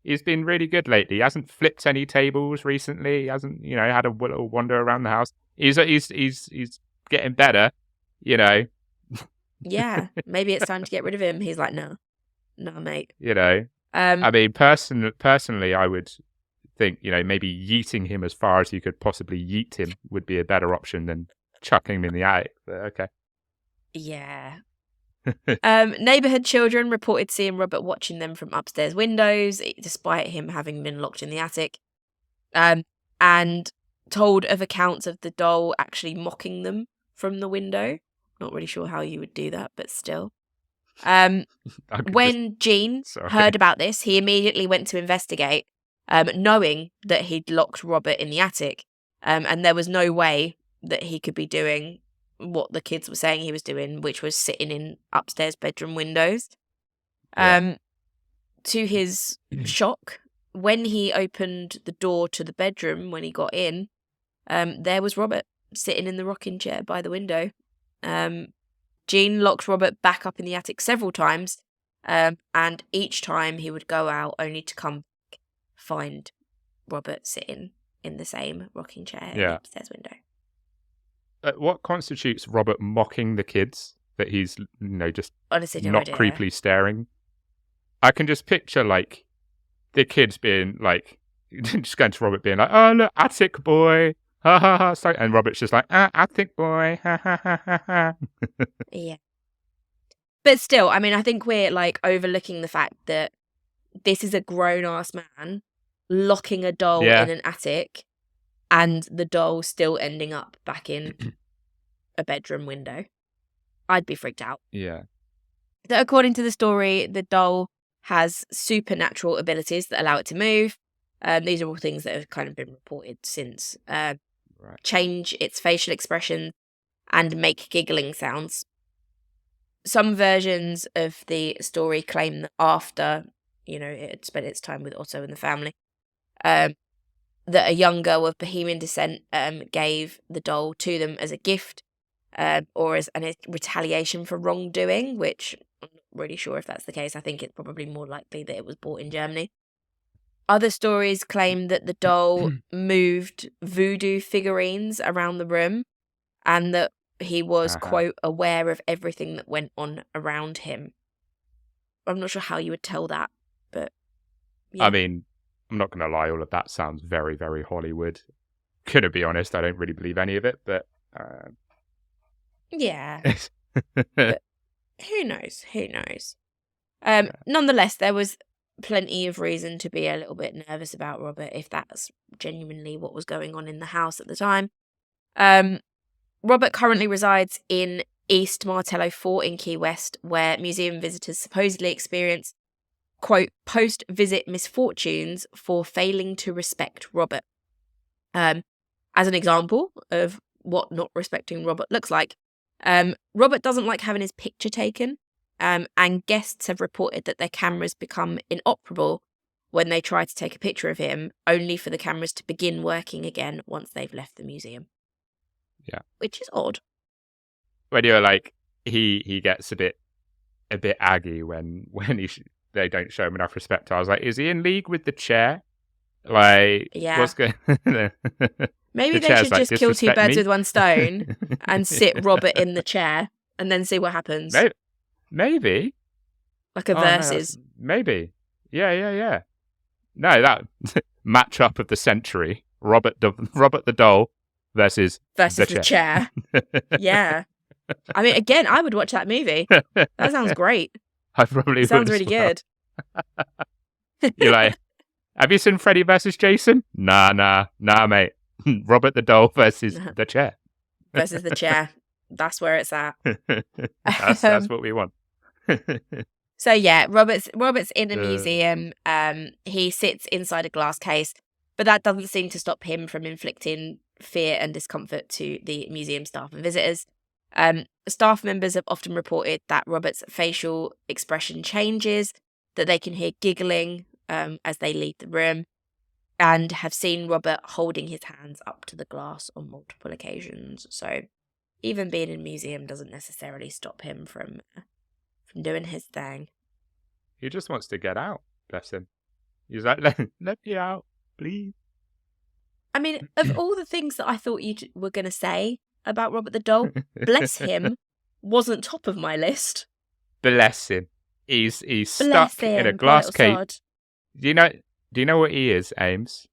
He's been really good lately. He hasn't flipped any tables recently. He hasn't, had a little wander around the house. He's getting better, Yeah, maybe it's time to get rid of him. He's like, no, mate. I mean, personally, I would think, maybe yeeting him as far as you could possibly yeet him would be a better option than chucking him in the attic. But okay. Yeah. Neighborhood children reported seeing Robert watching them from upstairs windows, despite him having been locked in the attic, and told of accounts of the doll actually mocking them from the window. Not really sure how you would do that, but still. When Jean heard about this, he immediately went to investigate, knowing that he'd locked Robert in the attic, and there was no way that he could be doing what the kids were saying he was doing, which was sitting in upstairs bedroom windows. To his shock, when he opened the door to the bedroom, when he got in, there was Robert sitting in the rocking chair by the window. Jean locked Robert back up in the attic several times, and each time he would go out only to come back, find Robert sitting in the same rocking chair in the upstairs window. What constitutes Robert mocking the kids? That he's, just honestly not creepily staring? I can just picture, the kids being, just going to Robert being like, "Oh, look, attic boy. Ha, ha, ha." So, and Robert's just like, attic boy. Ha, ha, ha, ha, ha. Yeah. But still, I mean, I think we're, overlooking the fact that this is a grown-ass man locking a doll in an attic, and the doll still ending up back in a bedroom window. I'd be freaked out. Yeah. So according to the story, the doll has supernatural abilities that allow it to move. These are all things that have kind of been reported since. Change its facial expression and make giggling sounds. Some versions of the story claim that after, it had spent its time with Otto and the family, that a young girl of Bohemian descent gave the doll to them as a gift, or as a retaliation for wrongdoing, which I'm not really sure if that's the case. I think it's probably more likely that it was bought in Germany. Other stories claim that the doll moved voodoo figurines around the room, and that he was, quote, aware of everything that went on around him. I'm not sure how you would tell that, but yeah. I mean, I'm not going to lie, all of that sounds very, very Hollywood. Gonna be honest, I don't really believe any of it, but... yeah. But who knows? Nonetheless, there was plenty of reason to be a little bit nervous about Robert, if that's genuinely what was going on in the house at the time. Robert currently resides in East Martello Fort in Key West, where museum visitors supposedly experience, quote, post-visit misfortunes for failing to respect Robert. As an example of what not respecting Robert looks like, Robert doesn't like having his picture taken and guests have reported that their cameras become inoperable when they try to take a picture of him, only for the cameras to begin working again once they've left the museum. Yeah. Which is odd. When you're like, he gets a bit aggy when they don't show him enough respect. I was like, is he in league with the chair? Like, Yeah. what's going? Maybe The they chair's should like, just kill two disrespect birds me? with one stone and sit Robert in the chair and then see what happens. Maybe. Like a versus. Maybe. Yeah. No, that matchup of the century: Robert the doll versus the chair. Yeah. I mean, again, I would watch that movie. That sounds great. I probably It sounds would really good. You're like, have you seen Freddy versus Jason? Nah, mate. Robert the doll versus the chair. Versus the chair. That's where it's at. That's what we want. So yeah, Robert's in a museum. He sits inside a glass case, but that doesn't seem to stop him from inflicting fear and discomfort to the museum staff and visitors. Staff members have often reported that Robert's facial expression changes, that they can hear giggling as they leave the room, and have seen Robert holding his hands up to the glass on multiple occasions. So even being in a museum doesn't necessarily stop him from doing his thing. He just wants to get out. Bless him. He's like, let me out, please. I mean, of all the things that I thought you were going to say about Robert the doll, bless him, wasn't top of my list. Bless him. He's stuck in a glass case. Do you know what he is, Ames?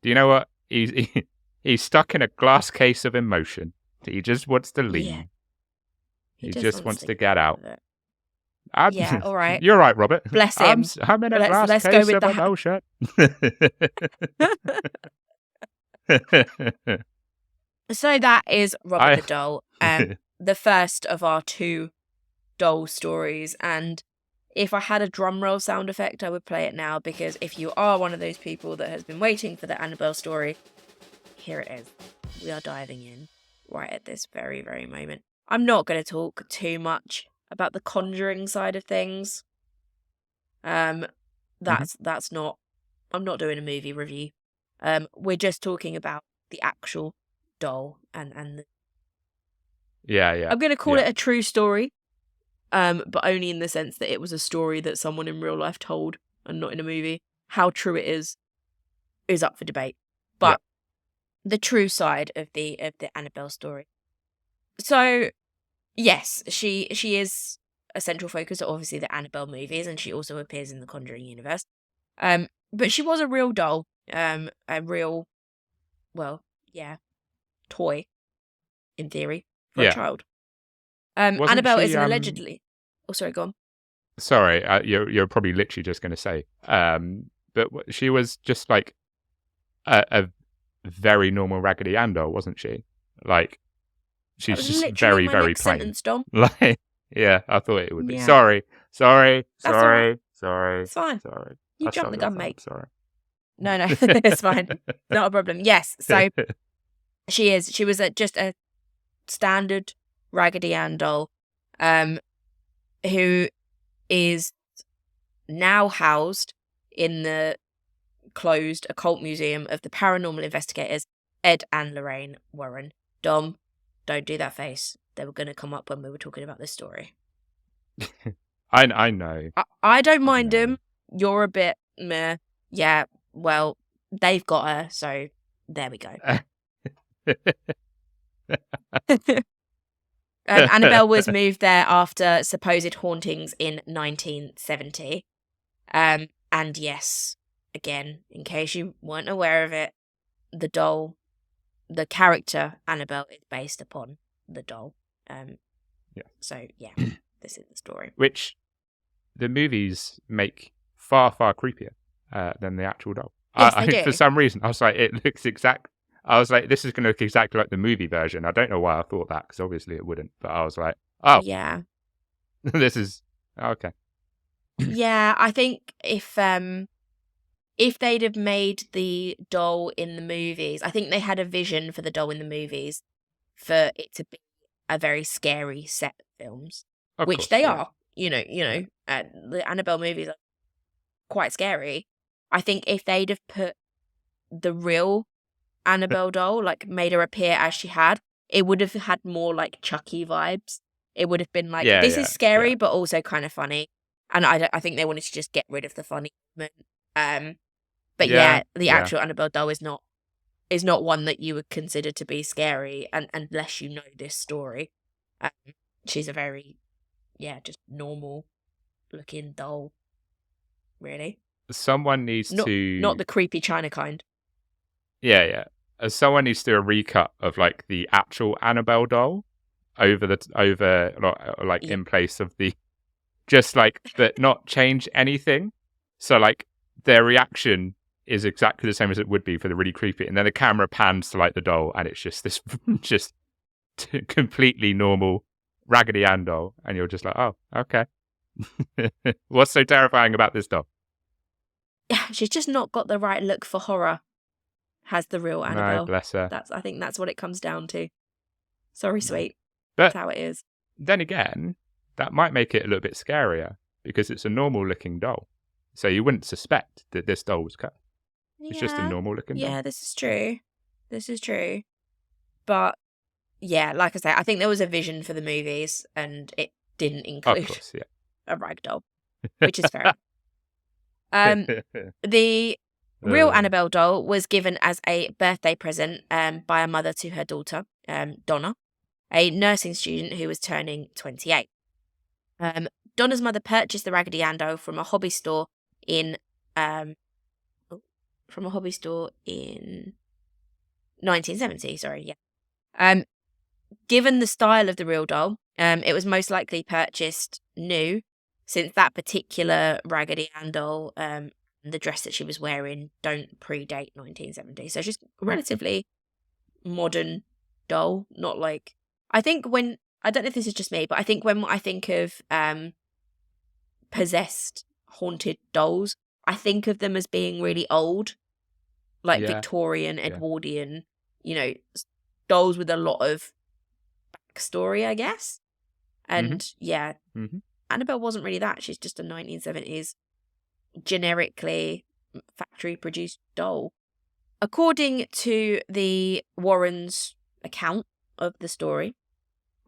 Do you know what he's stuck in a glass case of emotion. He just wants to leave. Yeah. He just wants to get out. Yeah, all right. You're right, Robert. Bless him. I'm in a glass case of emotion. So that is Robert the doll, the first of our 2 doll stories. And if I had a drum roll sound effect, I would play it now, because if you are one of those people that has been waiting for the Annabelle story, here it is. We are diving in right at this very, very moment. I'm not going to talk too much about the Conjuring side of things. That's not. I'm not doing a movie review. We're just talking about the actual doll and the... Yeah. I'm going to call it a true story, but only in the sense that it was a story that someone in real life told, and not in a movie. How true it is up for debate. But the true side of the Annabelle story. So, yes, she is a central focus of obviously the Annabelle movies, and she also appears in the Conjuring universe. But she was a real doll, a real, toy, in theory, for a child. Annabelle is allegedly... Oh, sorry, go on. Sorry, you're probably literally just going to say, but she was just like a very normal Raggedy Ann doll, wasn't she? Like, she's just very, very plain. Sentence, Dom. Like, yeah, I thought it would be. Yeah. Sorry. It's fine. Sorry. You jumped the gun, mate. Sorry. No, it's fine. Not a problem. Yes, so she was just a standard Raggedy Ann doll, who is now housed in the closed occult museum of the paranormal investigators Ed and Lorraine Warren. Dom, don't do that face. They were going to come up when we were talking about this story. I know. I don't mind them. You're a bit meh. Yeah, well, they've got her, so there we go. Annabelle was moved there after supposed hauntings in 1970. And yes, again, in case you weren't aware of it, the doll, the character Annabelle is based upon the doll. So, yeah, this is the story. Which the movies make far, far creepier than the actual doll. Yes, they do. For some reason, I was like, it looks exact. I was like, this is going to look exactly like the movie version. I don't know why I thought that, because obviously it wouldn't. But I was like, oh. Yeah. This is... Okay. Yeah, I think if they'd have made the doll in the movies, I think they had a vision for the doll in the movies for it to be a very scary set of films, which they are. the Annabelle movies are quite scary. I think if they'd have put the real Annabelle doll, like made her appear as she had, it would have had more like Chucky vibes. It would have been like, Yeah, this yeah, is scary, yeah. but also kind of funny. And I think they wanted to just get rid of the funny element. But Yeah, yeah, the yeah. actual Annabelle doll is not one that you would consider to be scary, and unless you know this story. Um, she's a very, just normal looking doll, really. Someone needs Not to the creepy China kind. Yeah, yeah. Someone needs to do a recut of like the actual Annabelle doll over like Yeah. in place of the just like but not change anything. So like their reaction is exactly the same as it would be for the really creepy, and then the camera pans to like the doll, and it's just this just completely normal Raggedy Ann doll, and you're just like, oh, okay. What's so terrifying about this doll? She's just not got the right look for horror, has the real No, Annabelle. bless her. I think that's what it comes down to. Sorry, No. sweet. That's But how it is. then again, that might make it a little bit scarier because it's a normal looking doll. So you wouldn't suspect that this doll was cut. It's just a Yeah. normal looking doll. Yeah, this is true. This is true. But yeah, like I say, I think there was a vision for the movies and it didn't Of include course, a rag doll, which is fair. The real Uh, Annabelle doll was given as a birthday present by a mother to her daughter, Donna, a nursing student who was turning 28. Donna's mother purchased the Raggedy Ann doll from a hobby store in 1970. Sorry, yeah. Given the style of the real doll, it was most likely purchased new, since that particular Raggedy Ann doll, the dress that she was wearing, don't predate 1970. So she's a relatively modern doll, not like... I don't know if this is just me, but I think when I think of possessed, haunted dolls, I think of them as being really old, like yeah, Victorian, yeah. Edwardian, dolls with a lot of backstory, I guess. And Mm-hmm. Annabelle wasn't really that. She's just a 1970s generically factory produced doll. According to the Warrens' account of the story,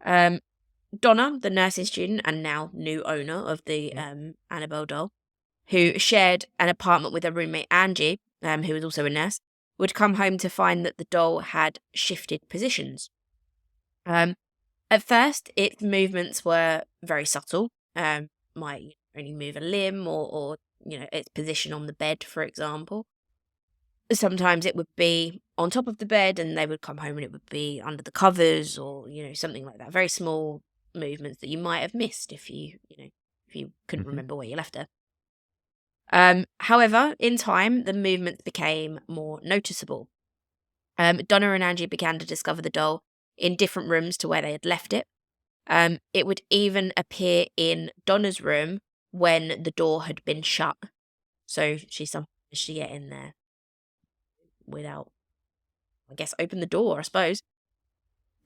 Donna, the nursing student and now new owner of the Annabelle doll, who shared an apartment with her roommate Angie, who was also a nurse, would come home to find that the doll had shifted positions. At first, its movements were very subtle. Might only move a limb or its position on the bed, for example. Sometimes it would be on top of the bed and they would come home and it would be under the covers or, something like that. Very small movements that you might have missed if you couldn't remember where you left her. However, in time, the movements became more noticeable. Donna and Angie began to discover the doll in different rooms to where they had left it. It would even appear in Donna's room when the door had been shut. So she somehow managed to get in there without, I guess, open the door, I suppose.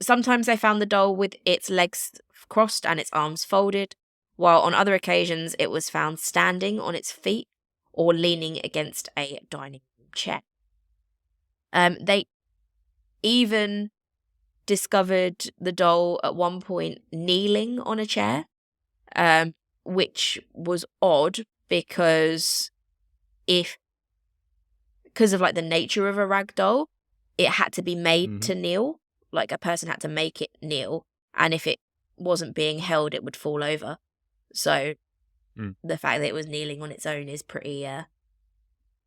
Sometimes they found the doll with its legs crossed and its arms folded, while on other occasions it was found standing on its feet or leaning against a dining room chair. They even discovered the doll at one point kneeling on a chair, which was odd because of like the nature of a rag doll, it had to be made to kneel. Like a person had to make it kneel, and if it wasn't being held, it would fall over. So the fact that it was kneeling on its own is pretty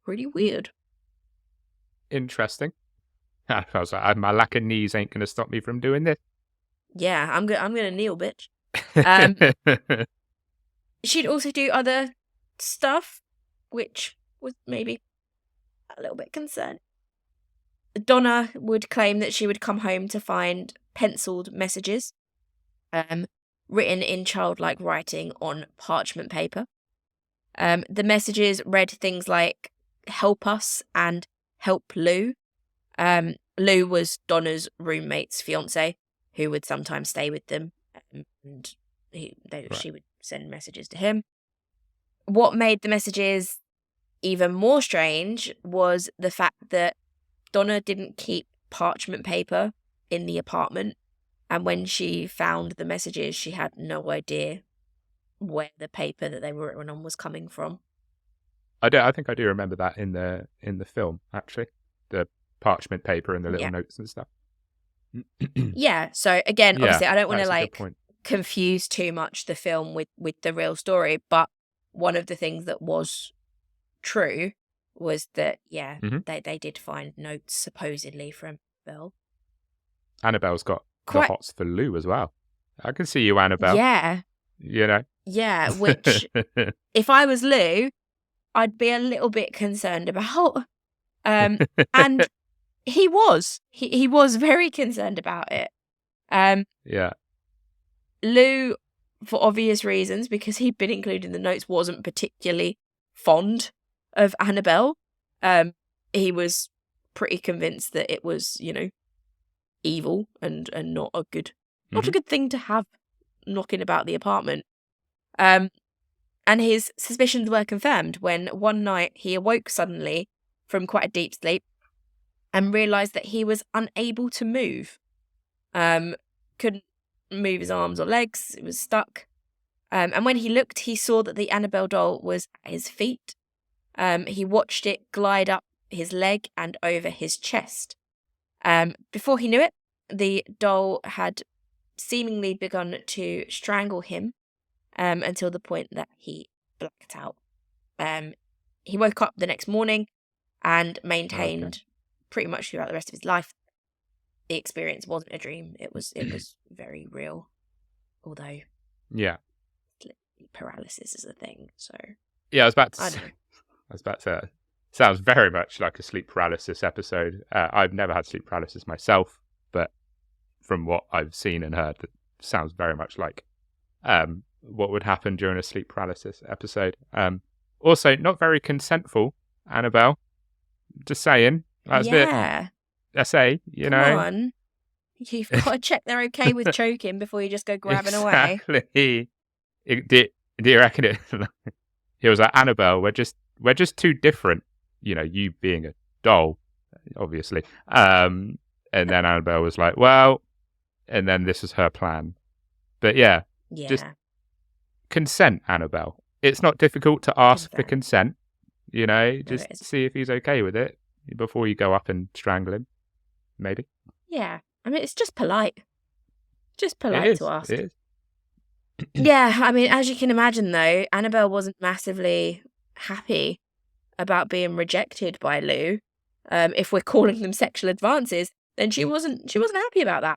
weird. Interesting. I was like, my lack of knees ain't going to stop me from doing this. Yeah, I'm gonna kneel, bitch. She'd also do other stuff, which was maybe a little bit concerning. Donna would claim that she would come home to find penciled messages, written in childlike writing on parchment paper. The messages read things like "help us" and "help Lou." Lou was Donna's roommate's fiance, who would sometimes stay with them, and she would send messages to him. What made the messages even more strange was the fact that Donna didn't keep parchment paper in the apartment, and when she found the messages, she had no idea where the paper that they were written on was coming from. I think I do remember that in the film, actually, the parchment paper and the little notes and stuff. Yeah. So again, obviously, I don't want to like point. confuse too much the film with the real story, but one of the things that was true was that they did find notes supposedly from Bill. Annabelle's got the hots for Lou as well. I can see you, Annabelle. Yeah. You know. Yeah, which if I was Lou, I'd be a little bit concerned about. And he was. He was very concerned about it. Yeah. Lou, for obvious reasons, because he'd been included in the notes, wasn't particularly fond of Annabelle. He was pretty convinced that it was, evil and not a good thing to have knocking about the apartment. And his suspicions were confirmed when one night he awoke suddenly from quite a deep sleep and realised that he was unable to move. Couldn't move his arms or legs. It was stuck. And when he looked, he saw that the Annabelle doll was at his feet. He watched it glide up his leg and over his chest. Before he knew it, the doll had seemingly begun to strangle him until the point that he blacked out. He woke up the next morning and maintained pretty much throughout the rest of his life the experience wasn't a dream. It was very real. Although sleep paralysis is a thing. So yeah, I was about to say sounds very much like a sleep paralysis episode. I've never had sleep paralysis myself, but from what I've seen and heard, it sounds very much like what would happen during a sleep paralysis episode. Also, not very consentful, Annabelle. Just saying. That's a bit SA, Come on. You've got to check they're okay with choking before you just go grabbing away. Exactly. Do you reckon it? He was like, Annabelle, we're just too different. You being a doll, obviously. And then Annabelle was like, well, and then this is her plan. But just consent, Annabelle. It's not difficult to ask for consent. Just see if he's okay with it before you go up and strangle him. Maybe. Yeah. I mean, it's just polite. Just polite to ask. It is. Yeah. I mean, as you can imagine, though, Annabelle wasn't massively happy about being rejected by Lou. If we're calling them sexual advances, then she wasn't happy about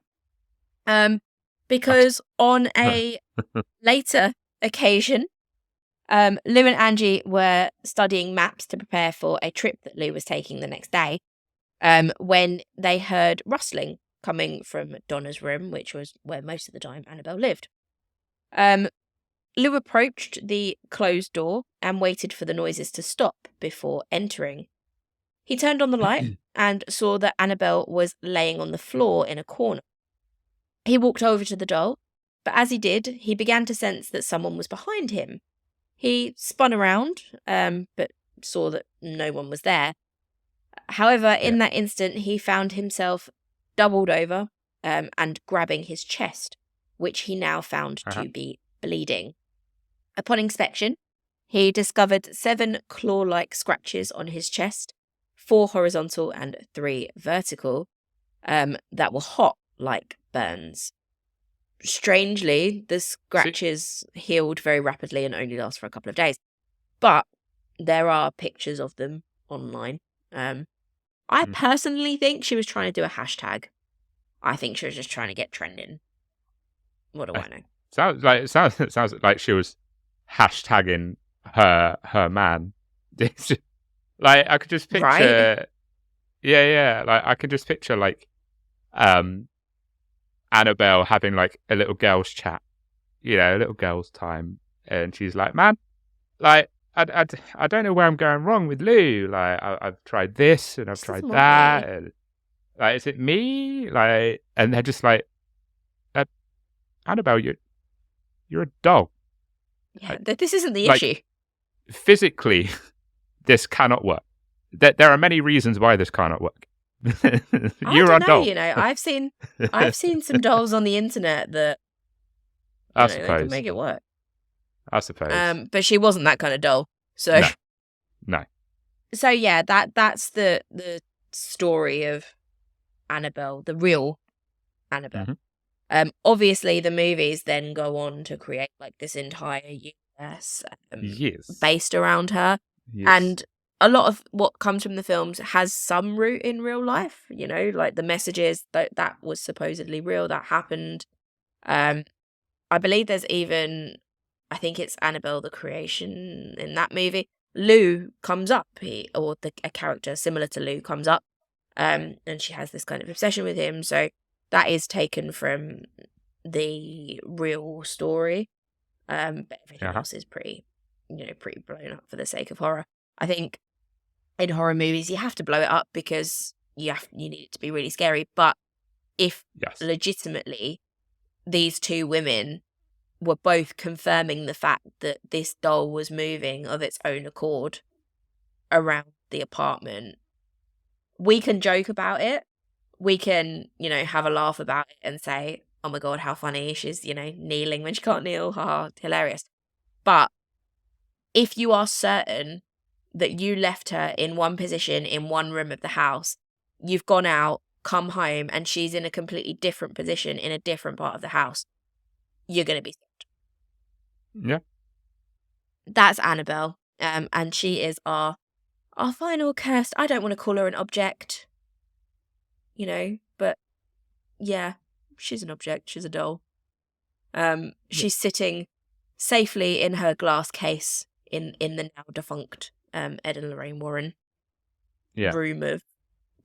that. Because on a later occasion, Lou and Angie were studying maps to prepare for a trip that Lou was taking the next day, when they heard rustling coming from Donna's room, which was where most of the time Annabelle lived. Lou approached the closed door and waited for the noises to stop before entering. He turned on the light and saw that Annabelle was laying on the floor in a corner. He walked over to the doll, but as he did, he began to sense that someone was behind him. He spun around, but saw that no one was there. However, in that instant, he found himself doubled over and grabbing his chest, which he now found to be bleeding. Upon inspection, he discovered 7 claw-like scratches on his chest, 4 horizontal and 3 vertical, that were hot like burns. Strangely, the scratches healed very rapidly and only last for a couple of days. But there are pictures of them online. I personally think she was trying to do a hashtag. I think she was just trying to get trending. What do I know? Sounds like she was hashtagging her man. Like I could just picture, right? Yeah. Like I could just picture like, Annabelle having like a little girls chat, a little girls time, and she's like, "Man, like I don't know where I'm going wrong with Lou. Like I've tried this and I've tried that, and like is it me? Like, and they're just like, Annabelle, you're a doll. Yeah, this isn't the like, issue. physically, this cannot work. There are many reasons why this cannot work. I You're don't a know. doll. I've seen some dolls on the internet that I they can suppose. make it work. I suppose. But she wasn't that kind of doll. So No. so yeah, that's the story of Annabelle, the real Annabelle. Obviously the movies then go on to create like this entire universe Yes. based around her. Yes. And a lot of what comes from the films has some root in real life, like the messages that was supposedly real, that happened. I believe there's even, I think it's Annabelle the Creation in that movie. Lou comes up, a character similar to Lou comes up, and she has this kind of obsession with him. So that is taken from the real story, but everything else is pretty blown up for the sake of horror. I think in horror movies you have to blow it up because you need it to be really scary. But if legitimately these two women were both confirming the fact that this doll was moving of its own accord around the apartment, we can joke about it. We can, have a laugh about it and say, oh my God, how funny. She's, kneeling when she can't kneel. Haha, hilarious. But if you are certain that you left her in one position in one room of the house, you've gone out, come home, and she's in a completely different position in a different part of the house, you're going to be scared. Yeah. That's Annabelle. And she is our final cursed. I don't want to call her an object, but yeah, she's an object. She's a doll. She's sitting safely in her glass case in the now defunct Ed and Lorraine Warren room of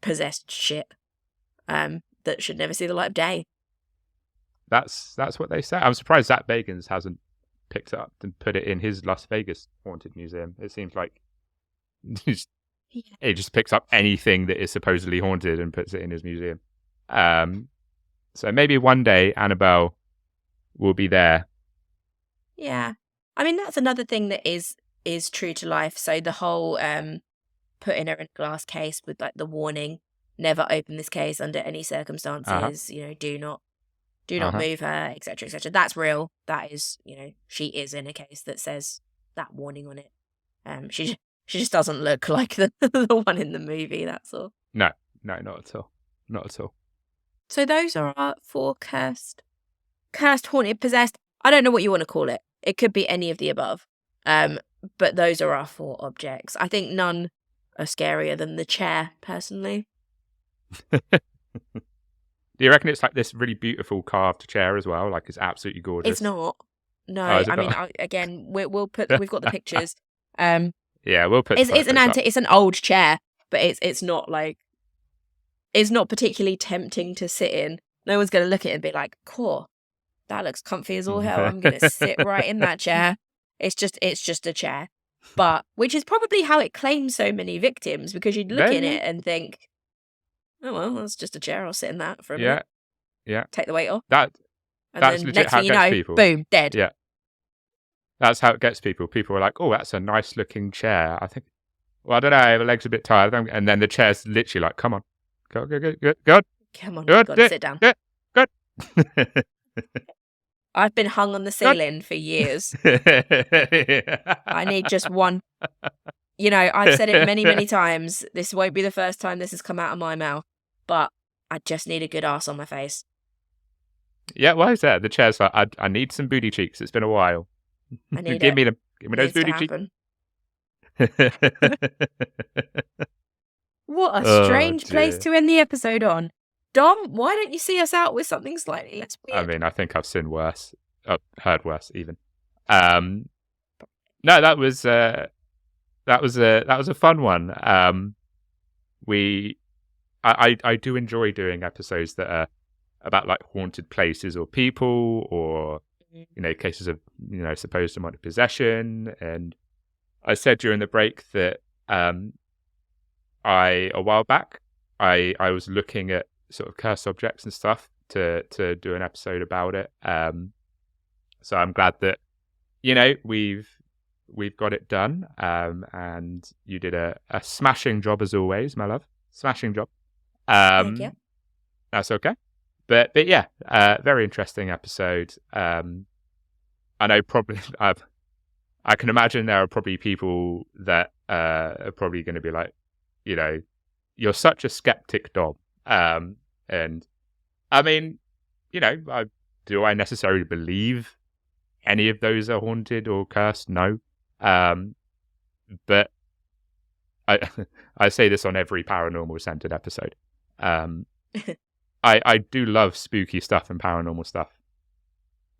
possessed shit that should never see the light of day. That's what they say. I'm surprised Zach Bagans hasn't picked it up and put it in his Las Vegas haunted museum. It seems like he just picks up anything that is supposedly haunted and puts it in his museum. So maybe one day Annabelle will be there. Yeah, I mean that's another thing that is true to life. So the whole putting her in a glass case with like the warning, never open this case under any circumstances. Do not move her, etc., etc. That's real. That is, she is in a case that says that warning on it. She just doesn't look like the one in the movie. That's all. No, not at all. Not at all. So those are our 4 cursed, haunted, possessed. I don't know what you want to call it. It could be any of the above. But those are our 4 objects. I think none are scarier than the chair, personally. Do you reckon it's like this really beautiful carved chair as well? Like it's absolutely gorgeous. It's not. No, I mean, again, we'll put. We've got the pictures. Yeah, we'll put. It's an It's an old chair, but it's not like. It's not particularly tempting to sit in. No one's going to look at it and be like, "Cool, that looks comfy as all hell. I'm going to sit right in that chair." It's just a chair, but which is probably how it claims so many victims, because you'd look in it and think, oh well, that's just a chair. I'll sit in that for a minute. Yeah. Take the weight off. That's then legit next how thing it gets you know, people. Boom, dead. Yeah. That's how it gets people. People are like, oh, that's a nice looking chair. I think, well, I don't know, the leg's a bit tired. And then the chair's literally like, come on. Go. Come on, good, go on, sit down. Good. I've been hung on the ceiling for years. I need just one. I've said it many, many times. This won't be the first time this has come out of my mouth, but I just need a good ass on my face. Yeah, why is that? The chair's like, I need some booty cheeks. It's been a while. I need Give me them. Give me those booty cheeks. What a strange place to end the episode on. Dom, why don't you see us out with something slightly less weird? I mean, I think I've seen worse. Heard worse, even. No, that was a fun one. I do enjoy doing episodes that are about like haunted places or people, or cases of supposed demonic possession. And I said during the break that a while back I was looking at sort of cursed objects and stuff to do an episode about it. So I'm glad that we've got it done, and you did a smashing job as always, my love. Smashing job. Thank you. That's okay. But yeah, very interesting episode. I know probably I can imagine there are probably people that are probably going to be like, you're such a skeptic, Dom. And I mean, do I necessarily believe any of those are haunted or cursed? No. But I I say this on every paranormal centered episode. I do love spooky stuff and paranormal stuff.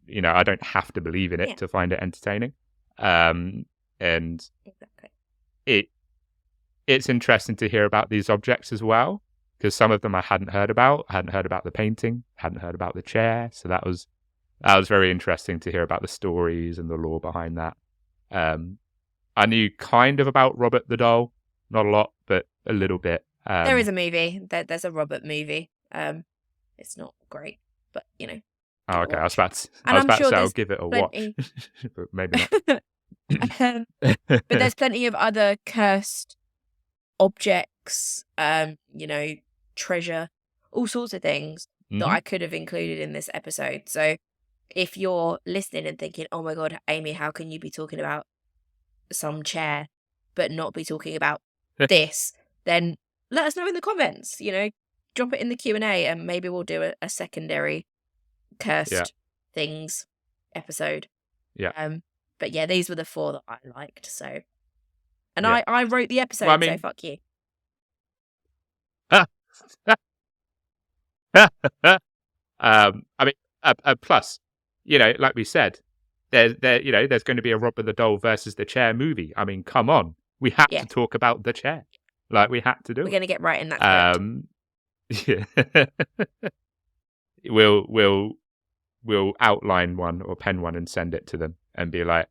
I don't have to believe in it to find it entertaining. And exactly. It's interesting to hear about these objects as well, because some of them I hadn't heard about. I hadn't heard about the painting, hadn't heard about the chair. So that was very interesting to hear about the stories and the lore behind that. I knew kind of about Robert the Doll, not a lot, but a little bit. There is a movie. There's a Robert movie. It's not great, but Oh, okay. I was about to say I'll give it a watch, but maybe not. But there's plenty of other cursed objects, treasure, all sorts of things that I could have included in this episode. So if you're listening and thinking, oh my God, Amy, how can you be talking about some chair but not be talking about this? Then let us know in the comments, drop it in the Q&A and maybe we'll do a secondary cursed things episode. But yeah, these were the 4 that I liked. So, and I wrote the episode, so fuck you. Plus, like we said, there's going to be a Robert the Doll versus the chair movie. I mean, come on, we had to talk about the chair. Like we had to do. We're going to get right in that script. We'll outline one or pen one and send it to them and be like,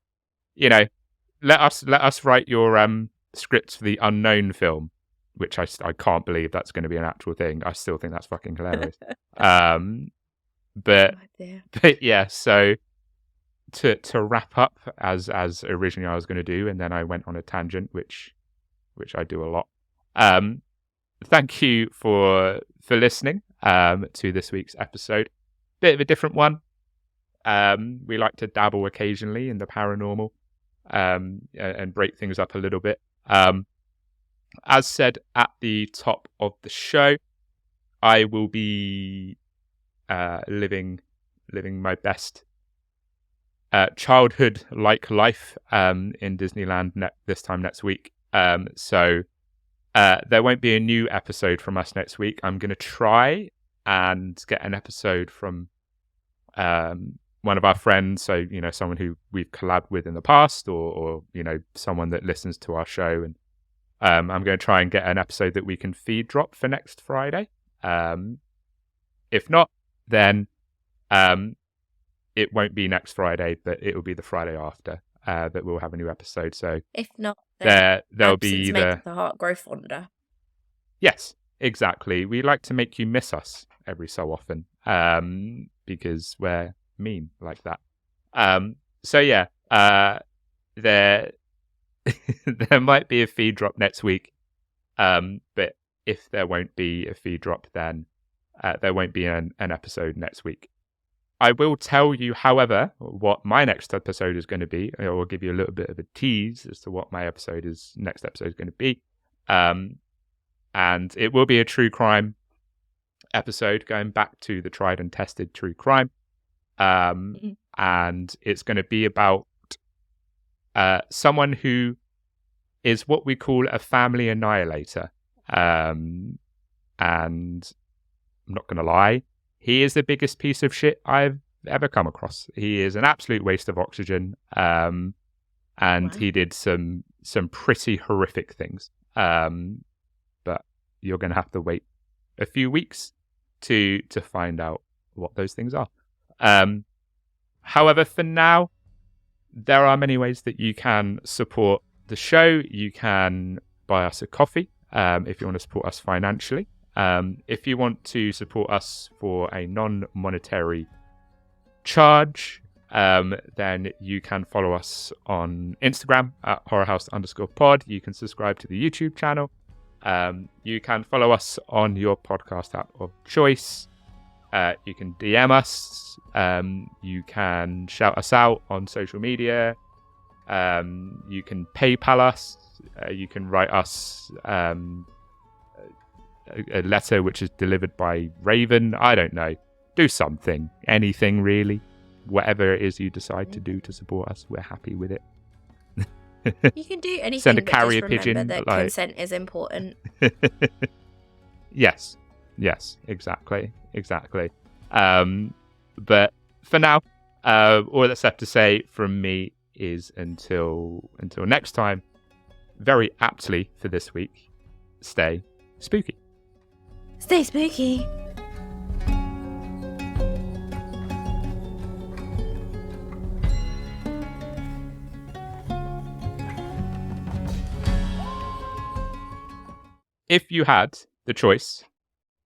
let us write your scripts for the Unknown film, which I can't believe that's going to be an actual thing. I still think that's fucking hilarious. But yeah, so to wrap up as originally I was going to do, and then I went on a tangent, which I do a lot. Thank you for listening to this week's episode. Bit of a different one. We like to dabble occasionally in the paranormal and break things up a little bit. As said at the top of the show, I will be living my best childhood-like life in Disneyland this time next week. So there won't be a new episode from us next week. I'm going to try and get an episode from one of our friends, so someone who we've collabed with in the past, or someone that listens to our show, and I'm going to try and get an episode that we can feed drop for next Friday. If not, then it won't be next Friday, but it will be the Friday after that we'll have a new episode. So if not, there'll be the heart grow fonder. Yes, exactly. We like to make you miss us every so often, because we're mean like that. So yeah, there there might be a feed drop next week, but if there won't be a feed drop, then there won't be an episode next week. I will tell you, however, what my next episode is going to be. I will give you a little bit of a tease as to what my next episode is going to be. And it will be a true crime episode, going back to the tried and tested true crime. And it's going to be about someone who is what we call a family annihilator. And I'm not going to lie, he is the biggest piece of shit I've ever come across. He is an absolute waste of oxygen. And he did some pretty horrific things. But you're going to have to wait a few weeks to find out what those things are. However, for now, there are many ways that you can support the show. You can buy us a coffee if you want to support us financially. If you want to support us for a non-monetary charge, then you can follow us on Instagram at horrorhouse_pod. You can subscribe to the YouTube channel. You can follow us on your podcast app of choice. You can DM us. You can shout us out on social media. You can PayPal us. You can write us a letter which is delivered by Raven. I don't know. Do something. Anything, really. Whatever it is you decide to do to support us, we're happy with it. You can do anything. Send a but carrier just remember pigeon. that consent is important. Yes, exactly. But for now, all that's left to say from me is until next time. Very aptly for this week, stay spooky. Stay spooky. If you had the choice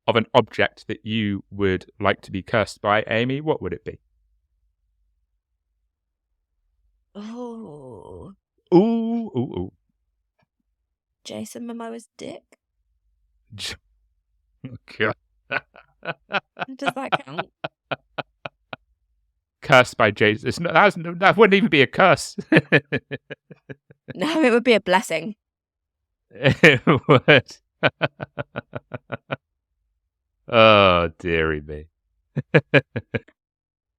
of an object that you would like to be cursed by, Amy, what would it be? Oh. Ooh. Jason Momoa's dick. God. Does that count? Cursed by Jason. That wouldn't even be a curse. No, it would be a blessing. It would. Oh, dearie me.